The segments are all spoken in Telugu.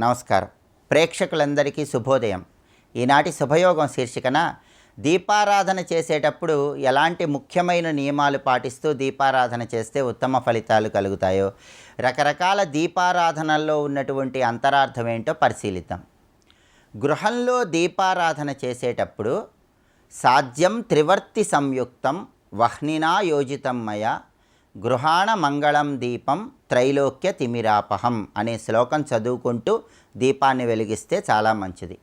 నమస్కారం. ప్రేక్షకులందరికీ శుభోదయం. ఈనాటి శుభయోగం శీర్షికన దీపారాధన చేసేటప్పుడు ఎలాంటి ముఖ్యమైన నియమాలు పాటిస్తూ దీపారాధన చేస్తే ఉత్తమ ఫలితాలు కలుగుతాయో, రకరకాల దీపారాధనల్లో ఉన్నటువంటి అంతరార్థం ఏంటో పరిశీలిద్దాం. గృహంలో దీపారాధన చేసేటప్పుడు సాధ్యం త్రివర్తి సంయుక్తం వహ్నినా యోజితం మయ గృహాణ మంగళం దీపం త్రైలోక్య తిమిరాపహం అనే శ్లోకం చదువుకుంటూ దీపాన్ని వెలిగిస్తే చాలా మంచిది.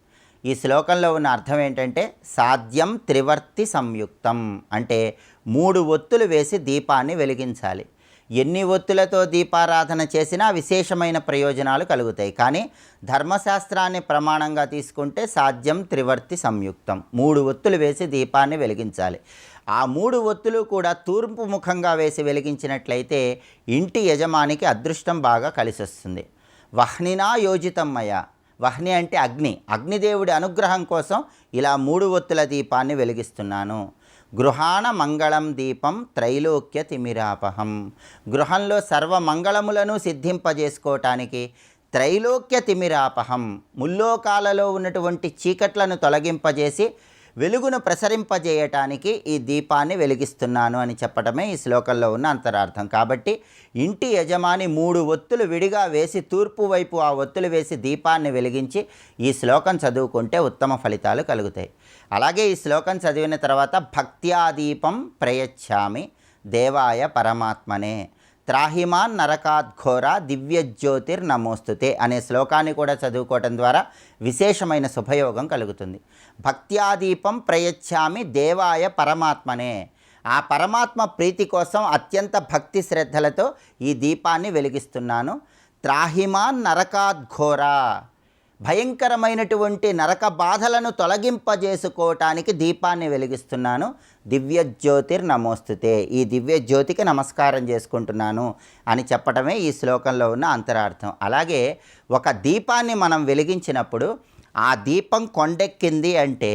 ఈ శ్లోకంలో ఉన్న అర్థం ఏంటంటే సాధ్యం త్రివర్తి సంయుక్తం అంటే 3 ఒత్తులు వేసి దీపాన్ని వెలిగించాలి. ఎన్ని ఒత్తులతో దీపారాధన చేసినా విశేషమైన ప్రయోజనాలు కలుగుతాయి. కానీ ధర్మశాస్త్రాన్ని ప్రమాణంగా తీసుకుంటే సాధ్యం త్రివర్తి సంయుక్తం 3 ఒత్తులు వేసి దీపాన్ని వెలిగించాలి. ఆ 3 ఒత్తులు కూడా తూర్పు ముఖంగా వేసి వెలిగించినట్లయితే ఇంటి యజమానికి అదృష్టం బాగా కలిసి వస్తుంది. వహ్నినా యోజితమ్మయ, వహ్ని అంటే అగ్నిదేవుడి అనుగ్రహం కోసం ఇలా 3 ఒత్తుల దీపాన్ని వెలిగిస్తున్నాను. గృహాణ మంగళం దీపం త్రైలోక్య తిమిరాపహం, గృహంలో సర్వమంగళములను సిద్ధింపజేసుకోవటానికి త్రైలోక్య తిమిరాపహం, ముల్లోకాలలో ఉన్నటువంటి చీకట్లను తొలగింపజేసి వెలుగును ప్రసరింపజేయటానికి ఈ దీపాన్ని వెలిగిస్తున్నాను అని చెప్పడమే ఈ శ్లోకంలో ఉన్న అంతరార్థం. కాబట్టి ఇంటి యజమాని 3 ఒత్తులు విడిగా వేసి తూర్పు వైపు ఆ ఒత్తులు వేసి దీపాన్ని వెలిగించి ఈ శ్లోకం చదువుకుంటే ఉత్తమ ఫలితాలు కలుగుతాయి. అలాగే ఈ శ్లోకం చదివిన తర్వాత భక్త్యాదీపం ప్రయచ్ఛామి దేవాయ పరమాత్మనే త్రాహిమాన్ నరకాద్ఘోర దివ్యజ్యోతిర్ నమోస్తుతే అనే శ్లోకాన్ని కూడా చదువుకోవటం ద్వారా విశేషమైన శుభయోగం కలుగుతుంది. భక్త్యాదీపం ప్రయచ్ఛామి దేవాయ పరమాత్మనే, ఆ పరమాత్మ ప్రీతి కోసం అత్యంత భక్తి శ్రద్ధలతో ఈ దీపాన్ని వెలిగిస్తున్నాను. త్రాహిమాన్ నరకాద్ఘోర, భయంకరమైనటువంటి నరక బాధలను తొలగింపజేసుకోవటానికి దీపాన్ని వెలిగిస్తున్నాను. దివ్యజ్యోతిర్ నమోస్తుతే, ఈ దివ్యజ్యోతికి నమస్కారం చేసుకుంటున్నాను అని చెప్పడమే ఈ శ్లోకంలో ఉన్న అంతరార్థం. అలాగే ఒక దీపాన్ని మనం వెలిగించినప్పుడు ఆ దీపం కొండెక్కింది అంటే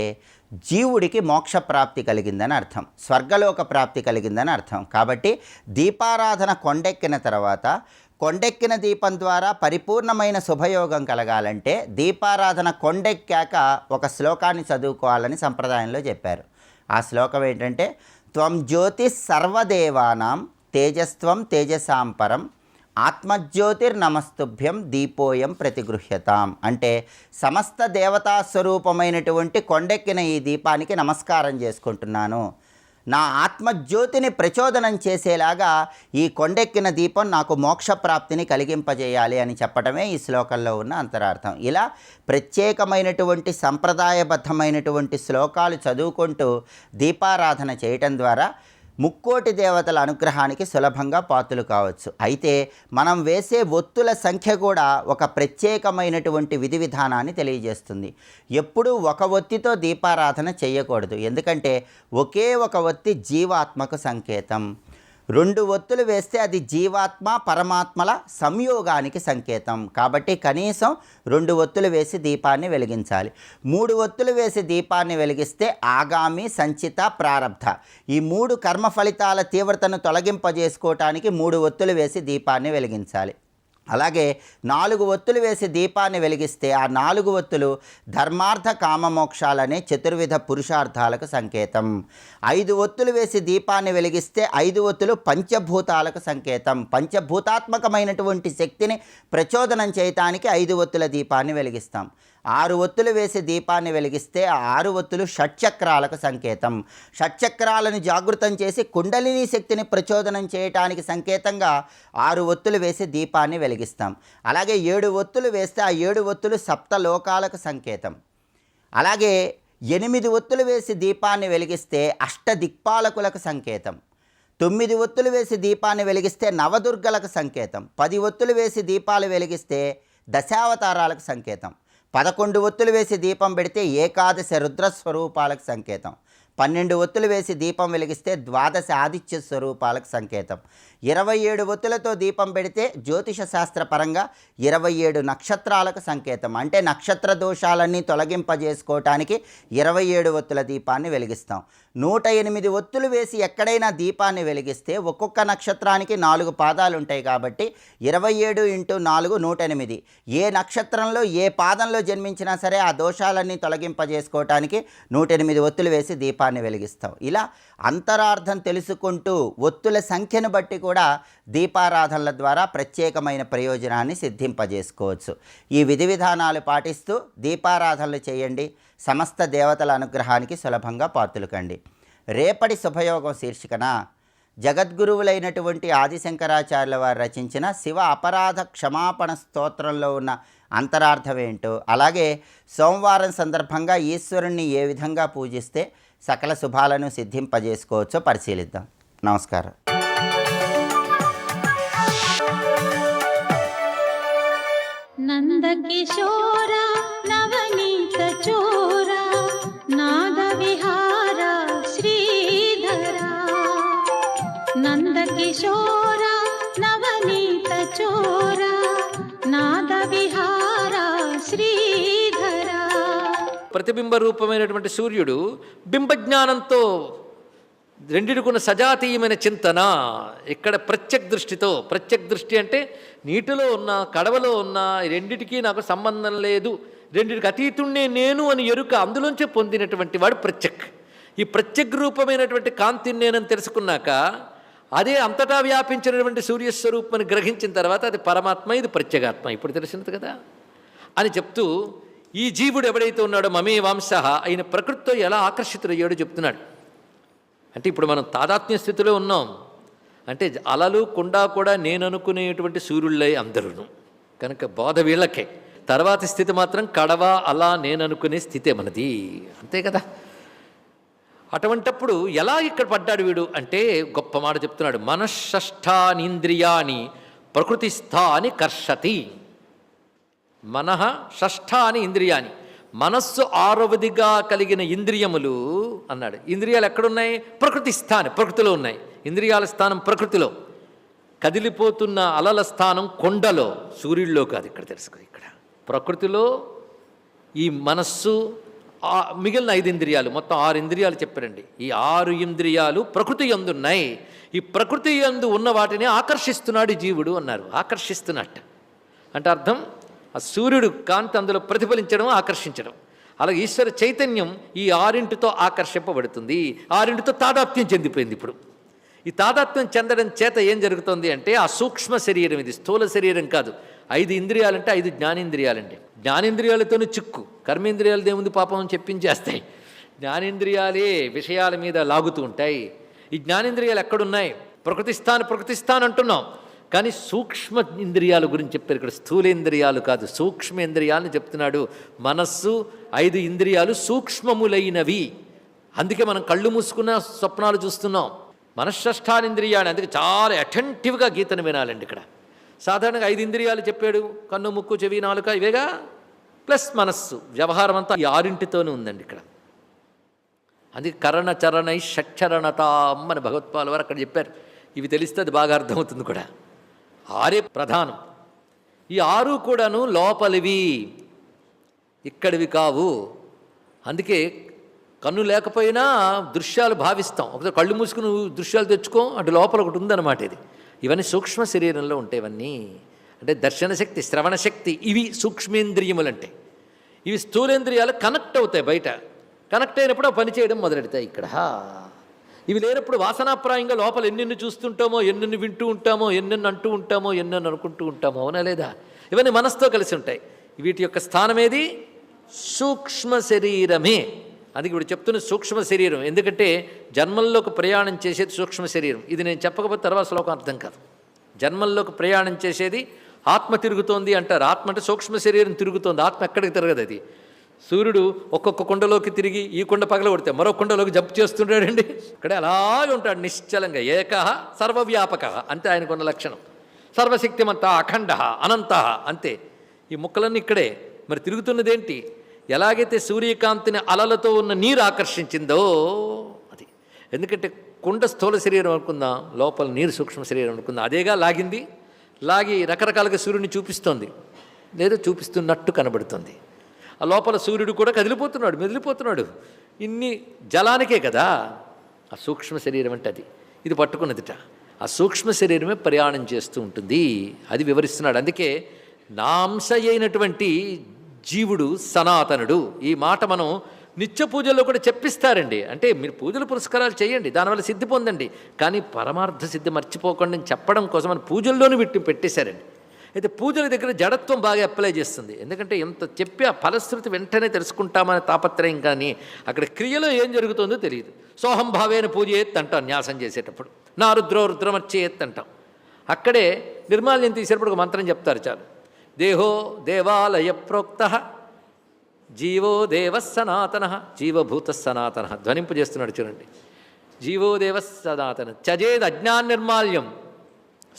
జీవుడికి మోక్షప్రాప్తి కలిగిందని అర్థం, స్వర్గలోక ప్రాప్తి కలిగిందని అర్థం. కాబట్టి దీపారాధన కొండెక్కిన తర్వాత కొండెక్కిన దీపం ద్వారా పరిపూర్ణమైన శుభయోగం కలగాలంటే దీపారాధన కొండెక్కాక ఒక శ్లోకాన్ని చదువుకోవాలని సంప్రదాయంలో చెప్పారు. ఆ శ్లోకం ఏంటంటే త్వం జ్యోతి సర్వదేవానాం తేజస్త్వం తేజసాం పరం ఆత్మజ్యోతిర్ నమస్తుభ్యం దీపోయం ప్రతిగృహ్యతాం అంటే సమస్త దేవతా స్వరూపమైనటువంటి కొండెక్కిన ఈ దీపానికి నమస్కారం చేసుకుంటున్నాను. నా ఆత్మజ్యోతిని ప్రచోదనం చేసేలాగా ఈ కొండెక్కిన దీపం నాకు మోక్షప్రాప్తిని కలిగింపజేయాలి అని చెప్పడమే ఈ శ్లోకంలో ఉన్న అంతరార్థం. ఇలా ప్రత్యేకమైనటువంటి సంప్రదాయబద్ధమైనటువంటి శ్లోకాలు చదువుకుంటూ దీపారాధన చేయటం ద్వారా ముక్కోటి దేవతల అనుగ్రహానికి సులభంగా పాత్రలు కావచ్చు. అయితే మనం వేసే ఒత్తుల సంఖ్య కూడా ఒక ప్రత్యేకమైనటువంటి విధి విధానాన్ని తెలియజేస్తుంది. ఎప్పుడూ ఒక ఒత్తితో దీపారాధన చేయకూడదు, ఎందుకంటే ఒకే ఒక ఒత్తి జీవాత్మకు సంకేతం. 2 ఒత్తులు వేస్తే అది జీవాత్మ పరమాత్మల సంయోగానికి సంకేతం. కాబట్టి కనీసం 2 ఒత్తులు వేసి దీపాన్ని వెలిగించాలి. 3 ఒత్తులు వేసి దీపాన్ని వెలిగిస్తే ఆగామి సంచిత ప్రారబ్ధ ఈ 3 కర్మ ఫలితాల తీవ్రతను తొలగింపజేసుకోవటానికి 3 ఒత్తులు వేసి దీపాన్ని వెలిగించాలి. అలాగే 4 ఒత్తులు వేసి దీపాన్ని వెలిగిస్తే ఆ 4 ఒత్తులు ధర్మార్థ కామమోక్షాలనే చతుర్విధ పురుషార్థాలకు సంకేతం. 5 ఒత్తులు వేసి దీపాన్ని వెలిగిస్తే 5 ఒత్తులు పంచభూతాలకు సంకేతం. పంచభూతాత్మకమైనటువంటి శక్తిని ప్రచోదనం చేయటానికి 5 ఒత్తుల దీపాన్ని వెలిగిస్తాం. 6 ఒత్తులు వేసి దీపాన్ని వెలిగిస్తే ఆ 6 ఒత్తులు షట్చక్రాలకు సంకేతం. షట్చక్రాలను జాగృతం చేసి కుండలిని శక్తిని ప్రచోదనం చేయటానికి సంకేతంగా 6 ఒత్తులు వేసి దీపాన్ని వెలిగిస్తాం. అలాగే 7 ఒత్తులు వేస్తే ఆ 7 ఒత్తులు సప్తలోకాలకు సంకేతం. అలాగే 8 ఒత్తులు వేసి దీపాన్ని వెలిగిస్తే అష్టదిక్పాలకులకు సంకేతం. 9 ఒత్తులు వేసి దీపాన్ని వెలిగిస్తే నవదుర్గలకు సంకేతం. 10 ఒత్తులు వేసి దీపాలు వెలిగిస్తే దశావతారాలకు సంకేతం. 11 ఒత్తులు వేసి దీపం పెడితే ఏకాదశ రుద్రస్వరూపాలకు సంకేతం. 12 ఒత్తులు వేసి దీపం వెలిగిస్తే ద్వాదశ ఆదిత్య స్వరూపాలకు సంకేతం. 27 ఒత్తులతో దీపం పెడితే జ్యోతిష శాస్త్ర పరంగా 27 నక్షత్రాలకు సంకేతం. అంటే నక్షత్ర దోషాలన్నీ తొలగింపజేసుకోవటానికి 27 ఒత్తుల దీపాన్ని వెలిగిస్తాం. 108 ఒత్తులు వేసి ఎక్కడైనా దీపాన్ని వెలిగిస్తే ఒక్కొక్క నక్షత్రానికి 4 పాదాలు ఉంటాయి కాబట్టి 27 × 4 108. ఏ నక్షత్రంలో ఏ పాదంలో జన్మించినా సరే ఆ దోషాలన్నీ తొలగింపజేసుకోవటానికి 108 ఒత్తులు వేసి దీపాన్ని వెలిగిస్తాం. ఇలా అంతరార్థం తెలుసుకుంటూ ఒత్తుల సంఖ్యను బట్టి కూడా దీపారాధనల ద్వారా ప్రత్యేకమైన ప్రయోజనాన్ని సిద్ధింపజేసుకోవచ్చు. ఈ విధి విధానాలు పాటిస్తూ దీపారాధనలు చేయండి. సమస్త దేవతల అనుగ్రహానికి సులభంగా పాత్రులు కండి. రేపటి శుభయోగం శీర్షికన జగద్గురువులైనటువంటి ఆదిశంకరాచార్యుల వారు రచించిన శివ అపరాధ క్షమాపణ స్తోత్రంలో ఉన్న అంతరార్థం ఏంటో, అలాగే సోమవారం సందర్భంగా ఈశ్వరుణ్ణి ఏ విధంగా పూజిస్తే సకల శుభాలను సిద్ధింపజేసుకోవచ్చో పరిశీలిద్దాం. నమస్కారం. నందకిశోర నవనీత చోర నాద విహార శ్రీధర నందకిశోర నవనీత చోర నాద విహార శ్రీధర. ప్రతిబింబ రూపమైనటువంటి సూర్యుడు బింబజ్ఞానంతో రెండిటికున్న సజాతీయమైన చింతన ఇక్కడ ప్రత్యక్ దృష్టితో, ప్రత్యక్ దృష్టి అంటే నీటిలో ఉన్న కడవలో ఉన్న రెండిటికి నాకు సంబంధం లేదు, రెండిటికి అతీతుణ్ణే నేను అని ఎరుక అందులోంచే పొందినటువంటి వాడు ప్రత్యక్. ఈ ప్రత్యక్ రూపమైనటువంటి కాంతిని నేనని తెలుసుకున్నాక అదే అంతటా వ్యాపించినటువంటి సూర్యస్వరూపాన్ని గ్రహించిన తర్వాత అది పరమాత్మ, ఇది ప్రత్యేగాత్మ, ఇప్పుడు తెలిసినది కదా అని చెప్తూ ఈ జీవుడు ఎవడైతే ఉన్నాడో మమే వంశ అయిన ప్రకృతితో ఎలా ఆకర్షితులయ్యాడో చెప్తున్నాడు. అంటే ఇప్పుడు మనం తాదాత్మ్య స్థితిలో ఉన్నాం. అంటే అలలు కుండా కూడా నేను అనుకునేటువంటి సూర్యుళ్ళై అందరూ కనుక బోధ వీళ్ళకే. తర్వాతి స్థితి మాత్రం కడవ అలా నేను అనుకునే స్థితే మనది, అంతే కదా. అటువంటప్పుడు ఎలా ఇక్కడ పడ్డాడు వీడు అంటే గొప్ప మాట చెప్తున్నాడు. మనఃషష్ఠానీంద్రియాని ప్రకృతిస్థాని కర్షతి. మనః షష్ఠాని ఇంద్రియాని, మనస్సు 6వదిగా కలిగిన ఇంద్రియములు అన్నాడు. ఇంద్రియాలు ఎక్కడున్నాయి? ప్రకృతి స్థానం, ప్రకృతిలో ఉన్నాయి. ఇంద్రియాల స్థానం ప్రకృతిలో. కదిలిపోతున్న అలల స్థానం కొండలో, సూర్యుడిలో కాదు. ఇక్కడ తెలుసుకో, ఇక్కడ ప్రకృతిలో ఈ మనస్సు, మిగిలిన 5 ఇంద్రియాలు, మొత్తం 6 ఇంద్రియాలు చెప్పారండి. ఈ 6 ఇంద్రియాలు ప్రకృతి యందున్నాయి. ఈ ప్రకృతి యందు ఉన్న వాటిని ఆకర్షిస్తున్నాడు జీవుడు అన్నారు. ఆకర్షిస్తున్నట్టు అంటే అర్థం ఆ సూర్యుడు కాంతి అందులో ప్రతిఫలించడం, ఆకర్షించడం. అలాగే ఈశ్వర చైతన్యం ఈ 6తో ఆకర్షింపబడుతుంది. 6తో తాదాత్మ్యం చెందిపోయింది. ఇప్పుడు ఈ తాదాత్మ్యం చెందడం చేత ఏం జరుగుతుంది అంటే ఆ సూక్ష్మ శరీరం, ఇది స్థూల శరీరం కాదు. 5 ఇంద్రియాలంటే 5 జ్ఞానేంద్రియాలండి. జ్ఞానేంద్రియాలతోనే చిక్కు, కర్మేంద్రియాలు దేవుంది పాపం చెప్పించేస్తాయి. జ్ఞానేంద్రియాలే విషయాల మీద లాగుతూ ఉంటాయి. ఈ జ్ఞానేంద్రియాలు ఎక్కడున్నాయి? ప్రకృతిస్థాన్ అంటున్నాం, కానీ సూక్ష్మ ఇంద్రియాల గురించి చెప్పారు ఇక్కడ. స్థూలేంద్రియాలు కాదు, సూక్ష్మేంద్రియాలను చెప్తున్నాడు. మనస్సు 5 ఇంద్రియాలు సూక్ష్మములైనవి. అందుకే మనం కళ్ళు మూసుకున్న స్వప్నాలు చూస్తున్నాం. మనశ్షష్ఠానింద్రియాలు, అందుకే చాలా అటెంటివ్గా గీతను వినాలండి. ఇక్కడ సాధారణంగా 5 ఇంద్రియాలు చెప్పాడు, కన్ను, ముక్కు, చెవి, నాలుక, ఇవేగా ప్లస్ మనస్సు. వ్యవహారం అంతా ఈ 6తోనే ఉందండి ఇక్కడ. అందుకే కరణ చరణై షక్షరణతాం అని భగవత్పాల్ వారు అక్కడ చెప్పారు. ఇవి తెలిస్తే అది బాగా అర్థమవుతుంది కూడా. 6 ప్రధానం. ఈ 6 కూడాను లోపలివి, ఇక్కడివి కావు. అందుకే కన్ను లేకపోయినా దృశ్యాలు భావిస్తాం. ఒకసారి కళ్ళు మూసుకుని దృశ్యాలు తెచ్చుకో, అటు లోపల ఒకటి ఉందన్నమాట. ఇవన్నీ సూక్ష్మ శరీరంలో ఉంటాయి. ఇవన్నీ అంటే దర్శన శక్తి, శ్రవణ శక్తి, ఇవి సూక్ష్మేంద్రియములు. అంటే ఇవి స్థూలేంద్రియాలు కనెక్ట్ అవుతాయి. బయట కనెక్ట్ అయినప్పుడు పని చేయడం మొదలెడతాయి. ఇక్కడ ఇవి లేనప్పుడు వాసనాప్రాయంగా లోపల ఎన్నెన్ని చూస్తుంటామో, ఎన్నెన్ని వింటూ ఉంటామో, ఎన్నెన్ని అంటూ ఉంటామో, ఎన్నెన్ని అనుకుంటూ ఉంటామో, అవునా లేదా? ఇవన్నీ మనసుతో కలిసి ఉంటాయి. వీటి యొక్క స్థానం ఏది? సూక్ష్మ శరీరమే. అది ఇప్పుడు చెప్తున్న సూక్ష్మ శరీరం. ఎందుకంటే జన్మల్లోకి ప్రయాణం చేసేది సూక్ష్మ శరీరం. ఇది నేను చెప్పకపోతే తర్వాత శ్లోకం అర్థం కాదు. జన్మల్లోకి ప్రయాణం చేసేది ఆత్మ తిరుగుతోంది అంటారు. ఆత్మ అంటే సూక్ష్మ శరీరం తిరుగుతోంది, ఆత్మ ఎక్కడికి తిరగదు. అది సూర్యుడు ఒక్కొక్క కుండలోకి తిరిగి ఈ కుండ పగలగొడితే మరో కుండలోకి జంప్ చేస్తుంటాడండి. ఇక్కడ అలాగే ఉంటాడు నిశ్చలంగా. ఏకః సర్వవ్యాపక, అంతే ఆయనకున్న లక్షణం. సర్వశక్తిమంత, అఖండ, అనంత, అంతే. ఈ ముక్కలన్నీ ఇక్కడే. మరి తిరుగుతున్నదేంటి? ఎలాగైతే సూర్యకాంతిని అలలతో ఉన్న నీరు ఆకర్షించిందో ఎందుకంటే కుండ స్థూల శరీరం అనుకుందాం, లోపల నీరు సూక్ష్మ శరీరం అనుకుందాం. అదేగా లాగింది. లాగి రకరకాలుగా సూర్యుడిని చూపిస్తోంది, లేదా చూపిస్తున్నట్టు కనబడుతుంది. ఆ లోపల సూర్యుడు కూడా కదిలిపోతున్నాడు, మెదిలిపోతున్నాడు. ఇన్ని జలానికే కదా ఆ సూక్ష్మ శరీరం అంటే. ఇది పట్టుకున్నదిట. ఆ సూక్ష్మ శరీరమే ప్రయాణం చేస్తూ ఉంటుంది. అది వివరిస్తున్నాడు. అందుకే నాంశ అయినటువంటి జీవుడు సనాతనుడు. ఈ మాట మనం నిత్య పూజల్లో కూడా చెప్పిస్తారండి. అంటే మీరు పూజలు పురస్కారాలు చేయండి, దానివల్ల సిద్ధి పొందండి, కానీ పరమార్థ సిద్ధి మర్చిపోకుండా చెప్పడం కోసం మన పూజల్లోనే పెట్టేశారండి. అయితే పూజల దగ్గర జడత్వం బాగా అప్లై చేస్తుంది. ఎందుకంటే ఎంత చెప్పి ఆ ఫలశ్రుతి వెంటనే తెలుసుకుంటామనే తాపత్రయం, కానీ అక్కడ క్రియలో ఏం జరుగుతుందో తెలియదు. సోహం భావేన పూజయేత్ అంటాం న్యాసం చేసేటప్పుడు, నా రుద్రో రుద్రమర్చేత్ అంటాం. అక్కడే నిర్మాల్యం తీసేటప్పుడు ఒక మంత్రం చెప్తారు చాలు. దేహో దేవాలయ ప్రోక్త జీవో దేవ సనాతన జీవభూత సనాతన. ధ్వనింపు చేస్తున్నాడు చూడండి. జీవో దేవ సనాతన చజేద్ అజ్ఞాన నిర్మాల్యం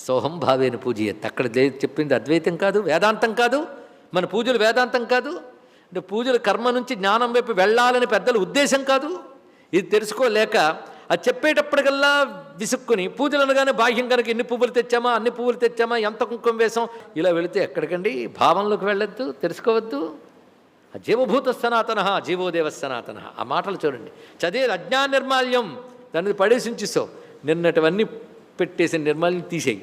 సోహం భావేన పూజయత్. అక్కడ చెప్పింది అద్వైతం కాదు, వేదాంతం కాదు. మన పూజలు వేదాంతం కాదు. అంటే పూజలు కర్మ నుంచి జ్ఞానం వైపు వెళ్ళాలని పెద్దల ఉద్దేశం కాదు. ఇది తెలుసుకోలేక అది చెప్పేటప్పటికల్లా విసుక్కుని పూజలు అనగానే బాహ్యం కనుక ఎన్ని పువ్వులు తెచ్చామా, అన్ని పువ్వులు తెచ్చామా, ఎంత కుంకుమ వేసాం, ఇలా వెళితే ఎక్కడికండి? భావంలోకి వెళ్ళొద్దు, తెలుసుకోవద్దు. జీవభూత సనాతన జీవోదేవ సనాతన. ఆ మాటలు చూడండి. చదివేది అజ్ఞాన నిర్మాల్యం, దాన్ని పడేసి ఉంచిస్తావు. నిన్నటివన్నీ పెట్టేసి నిర్మాల్యం తీసేయి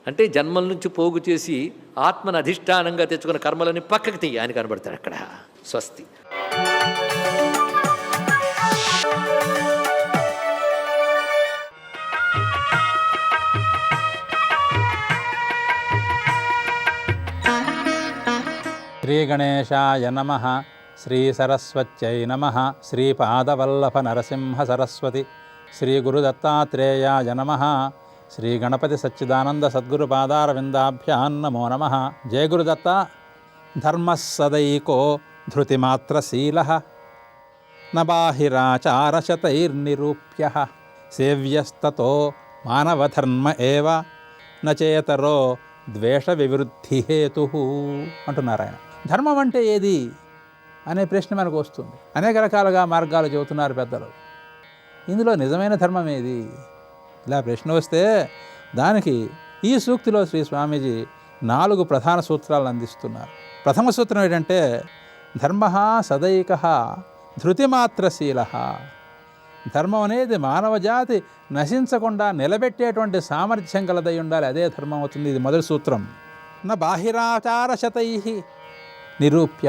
అంటే జన్మల నుంచి పోగు చేసి ఆత్మను అధిష్టానంగా తెచ్చుకున్న కర్మలని పక్కకి తీయి అని కనబడతాడు అక్కడ. స్వస్తి. శ్రీగణేశాయ నమః. శ్రీసరస్వత్యై నమః. శ్రీపాదవల్లభ నరసింహ సరస్వతి. శ్రీగురుదత్తాత్రేయాయ నమః. శ్రీగణపతి సచ్చిదానంద సద్గురుపాదారవిందాభ్యాం నమో నమః. జయ గురుదత్త. ధర్మః సదైకో ధృతిమాత్రశీలః న బాహిరాచారశతైర్నిరూప్యః సేవ్యస్తతో మానవధర్మ ఏవ నచేతరో ద్వేష వివృద్ధి హేతు అంటున్నారు ఆయన. ధర్మం అంటే ఏది అనే ప్రశ్న మనకు వస్తుంది. అనేక రకాలుగా మార్గాలు చెబుతున్నారు పెద్దలు. ఇందులో నిజమైన ధర్మం ఏది? ఇలా ప్రశ్న వస్తే దానికి ఈ సూక్తిలో శ్రీ స్వామీజీ 4 ప్రధాన సూత్రాలను అందిస్తున్నారు. ప్రథమ సూత్రం ఏంటంటే ధర్మ సదైక ధృతిమాత్రశీల. ధర్మం అనేది మానవజాతి నశించకుండా నిలబెట్టేటువంటి సామర్థ్యం కలదై ఉండాలి. అదే ధర్మం అవుతుంది. ఇది మొదటి సూత్రం. నా బాహిరాచారశతై నిరూప్య.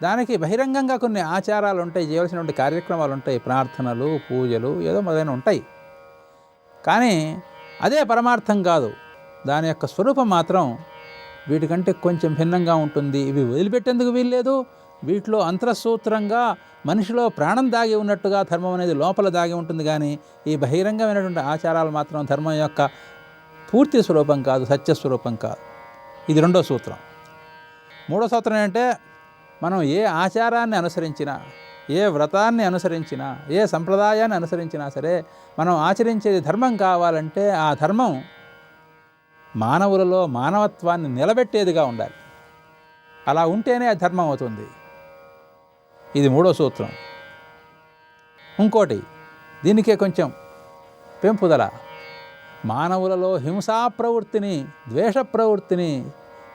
దానికి బహిరంగంగా కొన్ని ఆచారాలు ఉంటాయి, చేయవలసినటువంటి కార్యక్రమాలు ఉంటాయి, ప్రార్థనలు, పూజలు, ఏదో మొదలైన ఉంటాయి. కానీ అదే పరమార్థం కాదు. దాని యొక్క స్వరూపం మాత్రం వీటికంటే కొంచెం భిన్నంగా ఉంటుంది. ఇవి వదిలిపెట్టేందుకు వీల్లేదు. వీటిలో అంతరసూత్రంగా మనిషిలో ప్రాణం దాగి ఉన్నట్టుగా ధర్మం అనేది లోపల దాగి ఉంటుంది. కానీ ఈ బహిరంగమైనటువంటి ఆచారాలు మాత్రం ధర్మం యొక్క పూర్తి స్వరూపం కాదు, సత్యస్వరూపం కాదు. ఇది రెండో సూత్రం. మూడో సూత్రం ఏంటంటే మనం ఏ ఆచారాన్ని అనుసరించినా, ఏ వ్రతాన్ని అనుసరించినా, ఏ సంప్రదాయాన్ని అనుసరించినా సరే మనం ఆచరించేది ధర్మం కావాలంటే ఆ ధర్మం మానవులలో మానవత్వాన్ని నిలబెట్టేదిగా ఉండాలి. అలా ఉంటేనే అది ధర్మం అవుతుంది. ఇది మూడో సూత్రం. ఇంకోటి దీనికే కొంచెం పెంపుదల. మానవులలో హింసా ప్రవృత్తిని, ద్వేష ప్రవృత్తిని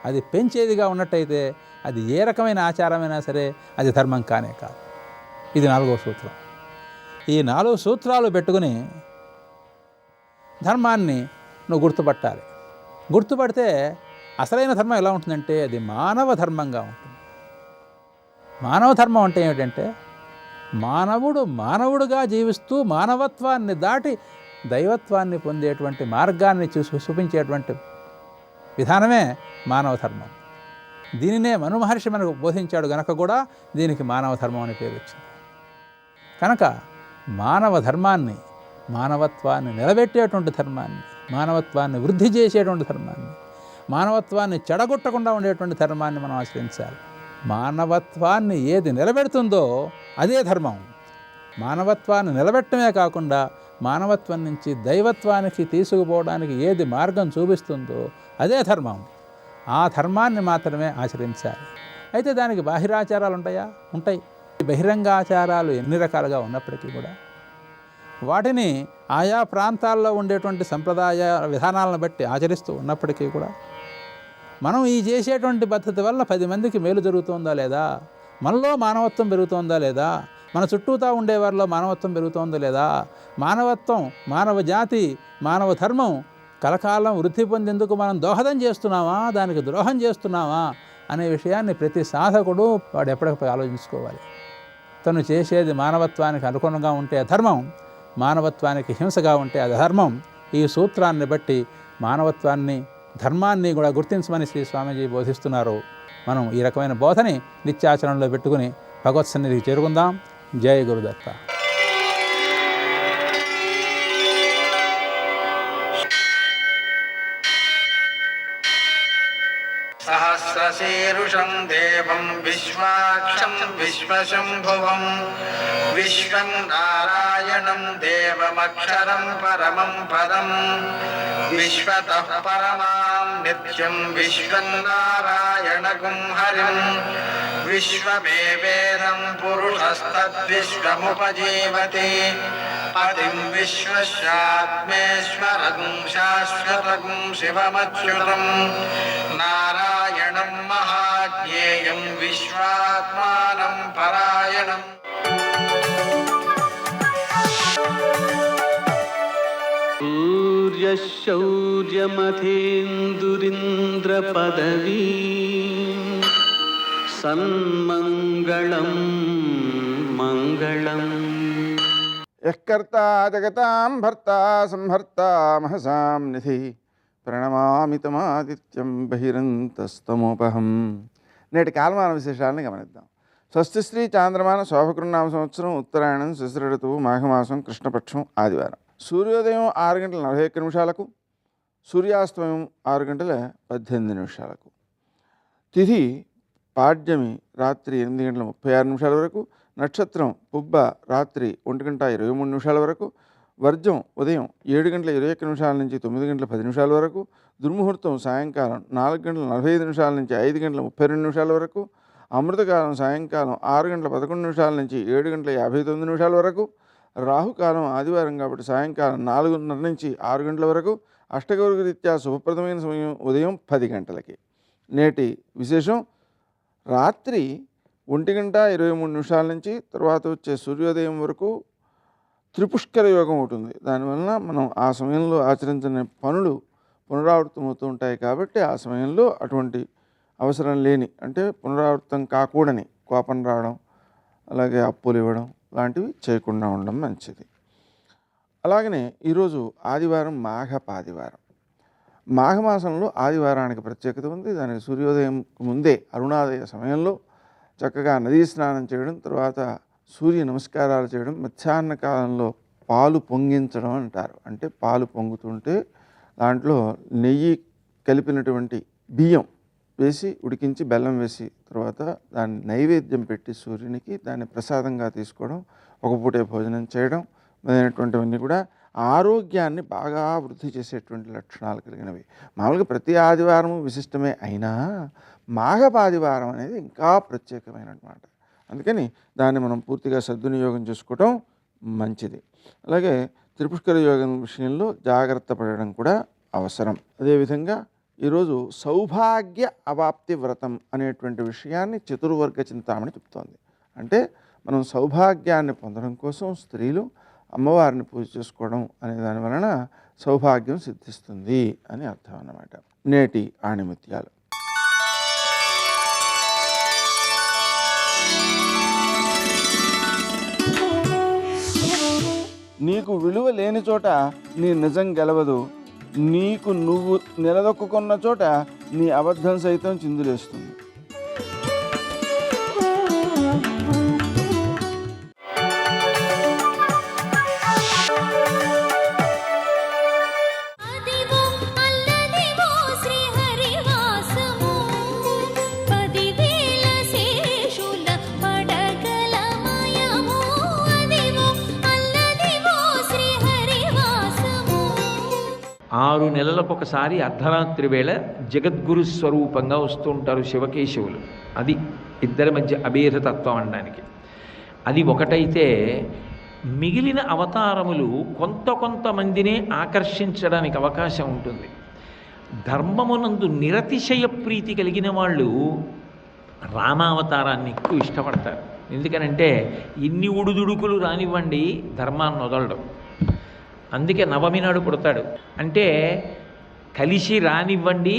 అది పెంచేదిగా ఉన్నట్టయితే అది ఏ రకమైన ఆచారమైనా సరే అది ధర్మం కానే కాదు. ఇది 4వ సూత్రం. ఈ 4 సూత్రాలు పెట్టుకుని ధర్మాన్ని నువ్వు గుర్తుపట్టాలి. గుర్తుపడితే అసలైన ధర్మం ఎలా ఉంటుందంటే అది మానవ ధర్మంగా ఉంటుంది. మానవ ధర్మం అంటే ఏమిటంటే మానవుడు మానవుడుగా జీవిస్తూ మానవత్వాన్ని దాటి దైవత్వాన్ని పొందేటువంటి మార్గాన్ని చూపించేటువంటి విధానమే మానవ ధర్మం. దీనినే మను మహర్షి మనకు బోధించాడు గనక కూడా దీనికి మానవ ధర్మం అనే పేరు వచ్చింది. కనుక మానవ ధర్మాన్ని, మానవత్వాన్ని నిలబెట్టేటువంటి ధర్మాన్ని, మానవత్వాన్ని వృద్ధి చేసేటువంటి ధర్మాన్ని, మానవత్వాన్ని చెడగొట్టకుండా ఉండేటువంటి ధర్మాన్ని మనం ఆచరించాలి. మానవత్వాన్ని ఏది నిలబెడుతుందో అదే ధర్మం. మానవత్వాన్ని నిలబెట్టమే కాకుండా మానవత్వం నుంచి దైవత్వానికి తీసుకుపోవడానికి ఏది మార్గం చూపిస్తుందో అదే ధర్మం. ఆ ధర్మాన్ని మాత్రమే ఆచరించాలి. అయితే దానికి బాహిరాచారాలు ఉంటాయా? ఉంటాయి. బహిరంగ ఆచారాలు ఎన్ని రకాలుగా ఉన్నప్పటికీ కూడా వాటిని ఆయా ప్రాంతాల్లో ఉండేటువంటి సంప్రదాయ విధానాలను బట్టి ఆచరిస్తూ ఉన్నప్పటికీ కూడా మనం ఈ చేసేటువంటి పద్ధతి వల్ల 10 మందికి మేలు జరుగుతుందా లేదా, మనలో మానవత్వం పెరుగుతోందా లేదా, మన చుట్టూతా ఉండేవారిలో మానవత్వం పెరుగుతోందా లేదా, మానవత్వం, మానవ జాతి, మానవ ధర్మం కలకాలం వృద్ధి పొందేందుకు మనం దోహదం చేస్తున్నామా, దానికి ద్రోహం చేస్తున్నామా అనే విషయాన్ని ప్రతి సాధకుడు వాడు ఎప్పటికప్పుడు ఆలోచించుకోవాలి. తను చేసేది మానవత్వానికి అనుగుణంగా ఉంటే అధర్మం, మానవత్వానికి హింసగా ఉంటే అధర్మం. ఈ సూత్రాన్ని బట్టి మానవత్వాన్ని, ధర్మాన్ని కూడా గుర్తించమని శ్రీ స్వామీజీ బోధిస్తున్నారు. మనం ఈ రకమైన బోధని నిత్యాచరణలో పెట్టుకుని భగవత్ సన్నిధికి చేరుకుందాం. జై గురుదత్త. सहस्रशीरुषं देवं विश्वाक्षं विश्वशम्भुवं विश्वं नारायणं देवमक्षरं परमं पदं विश्वतः परमां नित्यं विश्वं नारायणगुं हरिं विश्वमेवेदं पुरुषस्तद्विश्वमुपजीवति पतिं विश्वस्यात्मेश्वरं शाश्वतं शिवमच्युतं नारायणं महाज्ञेयं विश्वात्मानं परायणम्. सूर्यशौर्यमथेन्दुरिन्द्रपदवी सन्मङ्गलं मङ्गलम्. यः कर्ता जगतां भर्ता संहर्ता महसां निधि ప్రణమామి తమాదిత్యం బహిరంతస్తమోపహం. నేటి కాలమాన విశేషాలను గమనిద్దాం. స్వస్తి శ్రీ చాంద్రమాన శోభకృన్నామ సంవత్సరం ఉత్తరాయణం శిశిర ఋతువు మాఘమాసం కృష్ణపక్షం ఆదివారం. సూర్యోదయం 6:41, సూర్యాస్తమయం 6:18. తిథి పాడ్యమి రాత్రి 8:36 వరకు, నక్షత్రం పుబ్బ రాత్రి 1:23 వరకు, వర్జం ఉదయం 7:21 నుంచి 9:10 వరకు, దుర్ముహూర్తం సాయంకాలం 4:45 నుంచి 5:32 వరకు, అమృతకాలం సాయంకాలం 6:11 నుంచి 7:59 వరకు, రాహుకాలం ఆదివారం కాబట్టి సాయంకాలం 4:30 నుంచి 6 గంటల వరకు, అష్టగౌరవ రీత్యా శుభప్రదమైన సమయం ఉదయం 10 గంటలకి. నేటి విశేషం రాత్రి 1:23 నుంచి తర్వాత వచ్చే సూర్యోదయం వరకు త్రిపుష్కర యోగం ఉంటుంది. దానివలన మనం ఆ సమయంలో ఆచరించిన పనులు పునరావృతమవుతూ ఉంటాయి. కాబట్టి ఆ సమయంలో అటువంటి అవసరం లేని, అంటే పునరావృతం కాకూడని కోపం రావడం, అలాగే అప్పులు ఇవ్వడం లాంటివి చేయకుండా ఉండడం మంచిది. అలాగనే ఈరోజు ఆదివారం మాఘపాదివారం. మాఘమాసంలో ఆదివారానికి ప్రత్యేకత ఉంది. దానికి సూర్యోదయం ముందే అరుణాదయ సమయంలో చక్కగా నదీ స్నానం చేయడం, తర్వాత సూర్య నమస్కారాలు చేయడం, మధ్యాహ్న కాలంలో పాలు పొంగించడం అంటారు. అంటే పాలు పొంగుతుంటే దాంట్లో నెయ్యి కలిపినటువంటి బియ్యం వేసి ఉడికించి బెల్లం వేసి తర్వాత దాన్ని నైవేద్యం పెట్టి సూర్యునికి దాన్ని ప్రసాదంగా తీసుకోవడం, ఒక పూటే భోజనం చేయడం మొదలైనటువంటివన్నీ కూడా ఆరోగ్యాన్ని బాగా వృద్ధి చేసేటువంటి లక్షణాలు కలిగినవి. మామూలుగా ప్రతి ఆదివారము విశిష్టమే అయినా మాఘపాదివారం అనేది ఇంకా ప్రత్యేకమైనమాట. అందుకని దాన్ని మనం పూర్తిగా సద్వినియోగం చేసుకోవటం మంచిది. అలాగే త్రిపుష్కర యోగం విషయంలో జాగ్రత్త పడడం కూడా అవసరం. అదేవిధంగా ఈరోజు సౌభాగ్య అవాప్తి వ్రతం అనేటువంటి విషయాన్ని చతుర్వర్గ చింతామణి చెప్తోంది. అంటే మనం సౌభాగ్యాన్ని పొందడం కోసం స్త్రీలు అమ్మవారిని పూజ చేసుకోవడం అనే దాని వలన సౌభాగ్యం సిద్ధిస్తుంది అని అర్థం అన్నమాట. నేటి ఆణిముత్యాలు. నీకు విలువ లేని చోట నీ నిజం గెలవదు, నీకు నువ్వు నిలదొక్కున్న చోట నీ అబద్ధం సైతం చిందులేస్తుంది. ఆరు నెలలకొకసారి అర్ధరాత్రి వేళ జగద్గురు స్వరూపంగా వస్తూ ఉంటారు శివకేశవులు. అది ఇద్దరి మధ్య అభేదతత్వం అనడానికి. అది ఒకటైతే మిగిలిన అవతారములు కొంతమందినే ఆకర్షించడానికి అవకాశం ఉంటుంది. ధర్మమునందు నిరతిశయ ప్రీతి కలిగిన వాళ్ళు రామావతారాన్ని ఎక్కువ ఇష్టపడతారు. ఎందుకనంటే ఇన్ని ఉడుదుడుకులు రానివ్వండి ధర్మాన్ని వదలడం. అందుకే నవమి నాడు పుడతాడు. అంటే కలిసి రానివ్వండి,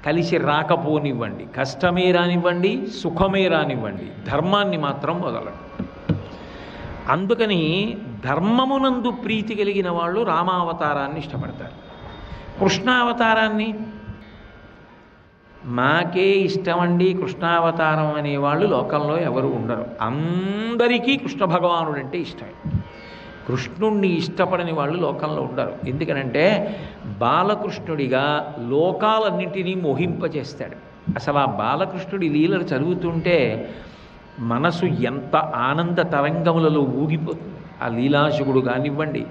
కలిసి రాకపోనివ్వండి, కష్టమే రానివ్వండి, సుఖమే రానివ్వండి, ధర్మాన్ని మాత్రం వదలడు. అందుకని ధర్మమునందు ప్రీతి కలిగిన వాళ్ళు రామావతారాన్ని ఇష్టపడతారు. కృష్ణావతారాన్ని మాకే ఇష్టమండి కృష్ణావతారం అనేవాళ్ళు లోకంలో ఎవరు ఉండరు. అందరికీ కృష్ణ భగవానుడు అంటే ఇష్టమే. కృష్ణుణ్ణి ఇష్టపడని వాళ్ళు లోకంలో ఉండరు. ఎందుకనంటే బాలకృష్ణుడిగా లోకాలన్నింటినీ మోహింపచేస్తాడు. అసలు ఆ బాలకృష్ణుడి లీలలు చదువుతుంటే మనసు ఎంత ఆనంద తరంగములలో ఊగిపోతుంది. ఆ లీలాశుకుడు కానివ్వండి,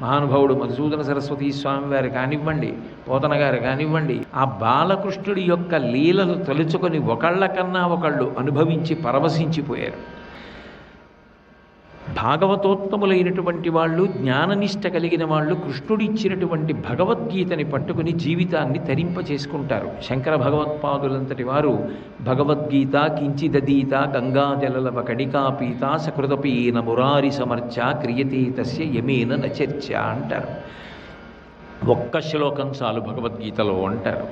మహానుభావుడు మధుసూదన సరస్వతి స్వామి వారు కానివ్వండి, పోతన గారు కానివ్వండి, ఆ బాలకృష్ణుడి యొక్క లీలలు తలుచుకొని ఒకళ్ళకన్నా ఒకళ్ళు అనుభవించి పరవశించిపోయారు. భాగవతోత్తములైనటువంటి వాళ్ళు, జ్ఞాననిష్ట కలిగిన వాళ్ళు కృష్ణుడిచ్చినటువంటి భగవద్గీతని పట్టుకుని జీవితాన్ని తరింపచేసుకుంటారు. శంకర భగవత్పాదులంతటి వారు భగవద్గీత కించిదీత గంగాజలలవ కణికాపీత సకృతపీన మురారి సమర్చ క్రియతే తస్య యమేన నచర్చ అంటారు. ఒక్క శ్లోకం చాలు భగవద్గీతలో అంటారు.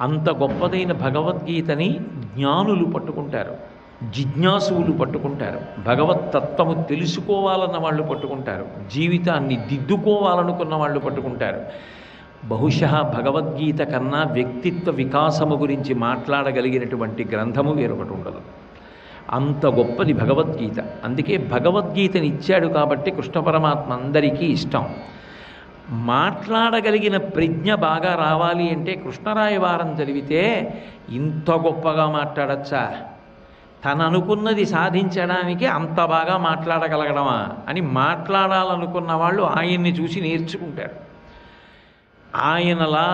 అంత గొప్పదైన భగవద్గీతని జ్ఞానులు పట్టుకుంటారు, జిజ్ఞాసువులు పట్టుకుంటారు, భగవత్తత్వము తెలుసుకోవాలన్న వాళ్ళు పట్టుకుంటారు, జీవితాన్ని దిద్దుకోవాలనుకున్న వాళ్ళు పట్టుకుంటారు. బహుశः భగవద్గీత కన్నా వ్యక్తిత్వ వికాసము గురించి మాట్లాడగలిగినటువంటి గ్రంథము వేరొకటి ఉండదు. అంత గొప్పది భగవద్గీత. అందుకే భగవద్గీతని ఇచ్చాడు కాబట్టి కృష్ణ పరమాత్మ అందరికీ ఇష్టం. మాట్లాడగలిగిన ప్రజ్ఞ బాగా రావాలి అంటే కృష్ణరాయవారం చదివితే ఇంత గొప్పగా మాట్లాడచ్చా, తను అనుకున్నది సాధించడానికి అంత బాగా మాట్లాడగలగడమా అని మాట్లాడాలనుకున్న వాళ్ళు ఆయన్ని చూసి నేర్చుకుంటారు. ఆయనలా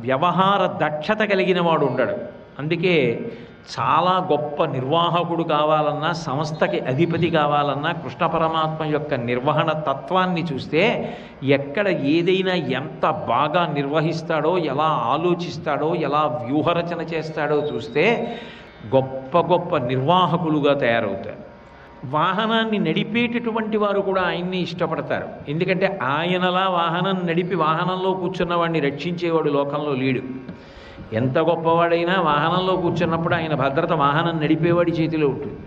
వ్యవహార దక్షత కలిగిన వాడు ఉండడు. అందుకే చాలా గొప్ప నిర్వాహకుడు కావాలన్నా, సంస్థకి అధిపతి కావాలన్నా కృష్ణ పరమాత్మ యొక్క నిర్వహణ తత్వాన్ని చూస్తే ఎక్కడ ఏదైనా ఎంత బాగా నిర్వహిస్తాడో, ఎలా ఆలోచిస్తాడో, ఎలా వ్యూహరచన చేస్తాడో చూస్తే గొప్ప గొప్ప నిర్వాహకులుగా తయారవుతారు. వాహనాన్ని నడిపేటటువంటి వారు కూడా ఆయన్ని ఇష్టపడతారు. ఎందుకంటే ఆయనలా వాహనం నడిపి వాహనంలో కూర్చున్న వాడిని రక్షించేవాడు లోకంలో లేడు. ఎంత గొప్పవాడైనా వాహనంలో కూర్చున్నప్పుడు ఆయన భద్రత వాహనం నడిపేవాడి చేతిలో ఉంటుంది.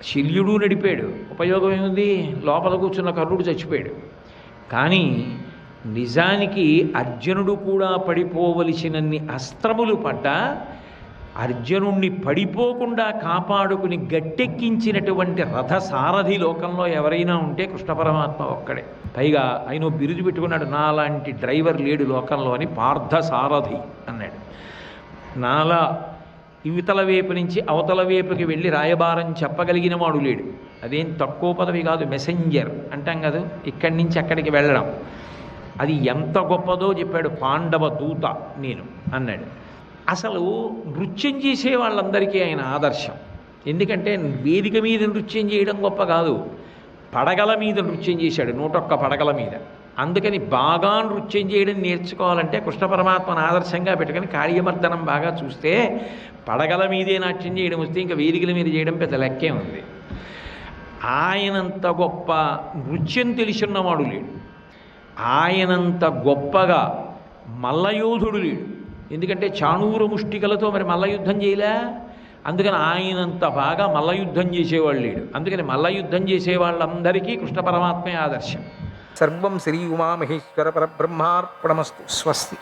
శల్యుడు నడిపాడు, ఉపయోగం ఏముంది? లోపల కూర్చున్న కర్ణుడు చచ్చిపోయాడు. కానీ నిజానికి అర్జునుడు కూడా పడిపోవలసినన్ని అస్త్రములు పడ్డా అర్జునుణ్ణి పడిపోకుండా కాపాడుకుని గట్టెక్కించినటువంటి రథసారథి లోకంలో ఎవరైనా ఉంటే కృష్ణ పరమాత్మ ఒక్కడే. పైగా ఆయన బిరుదు పెట్టుకున్నాడు, నాలాంటి డ్రైవర్ లేడు లోకంలో అని, పార్థసారథి అన్నాడు. నాలా ఇవతల వైపు నుంచి అవతల వైపుకి వెళ్ళి రాయబారం చెప్పగలిగిన వాడు లేడు. అదేం తక్కువ పదవి కాదు, మెసెంజర్ అంటాం కదా, ఇక్కడి నుంచి అక్కడికి వెళ్ళడం. అది ఎంత గొప్పదో చెప్పాడు. పాండవ దూత నేను అన్నాడు. అసలు నృత్యం చేసే వాళ్ళందరికీ ఆయన ఆదర్శం. ఎందుకంటే వేదిక మీద నృత్యం చేయడం గొప్ప కాదు, పడగల మీద నృత్యం చేశాడు, 101 పడగల మీద. అందుకని బాగా నృత్యం చేయడం నేర్చుకోవాలంటే కృష్ణ పరమాత్మను ఆదర్శంగా పెట్టుకొని కార్యమర్దనం బాగా చూస్తే పడగల మీదే నాట్యం చేయడం వస్తే ఇంకా వేదికల మీద చేయడం పెద్ద లెక్కే ఉంది. ఆయనంత గొప్ప నృత్యం తెలిసిన్నవాడు లేడు, ఆయనంత గొప్పగా మల్లయోధుడు లేడు. ఎందుకంటే చాణూర ముష్టికలతో మరి మల్లయుద్ధం చేయలే. అందుకని ఆయనంత బాగా మల్లయుద్ధం చేసేవాళ్ళు లేడు. అందుకని మల్లయుద్ధం చేసే వాళ్ళందరికీ కృష్ణ పరమాత్మే ఆదర్శం. సర్వం శ్రీ ఉమామహేశ్వర పరబ్రహ్మార్పణమస్తు. స్వస్తి.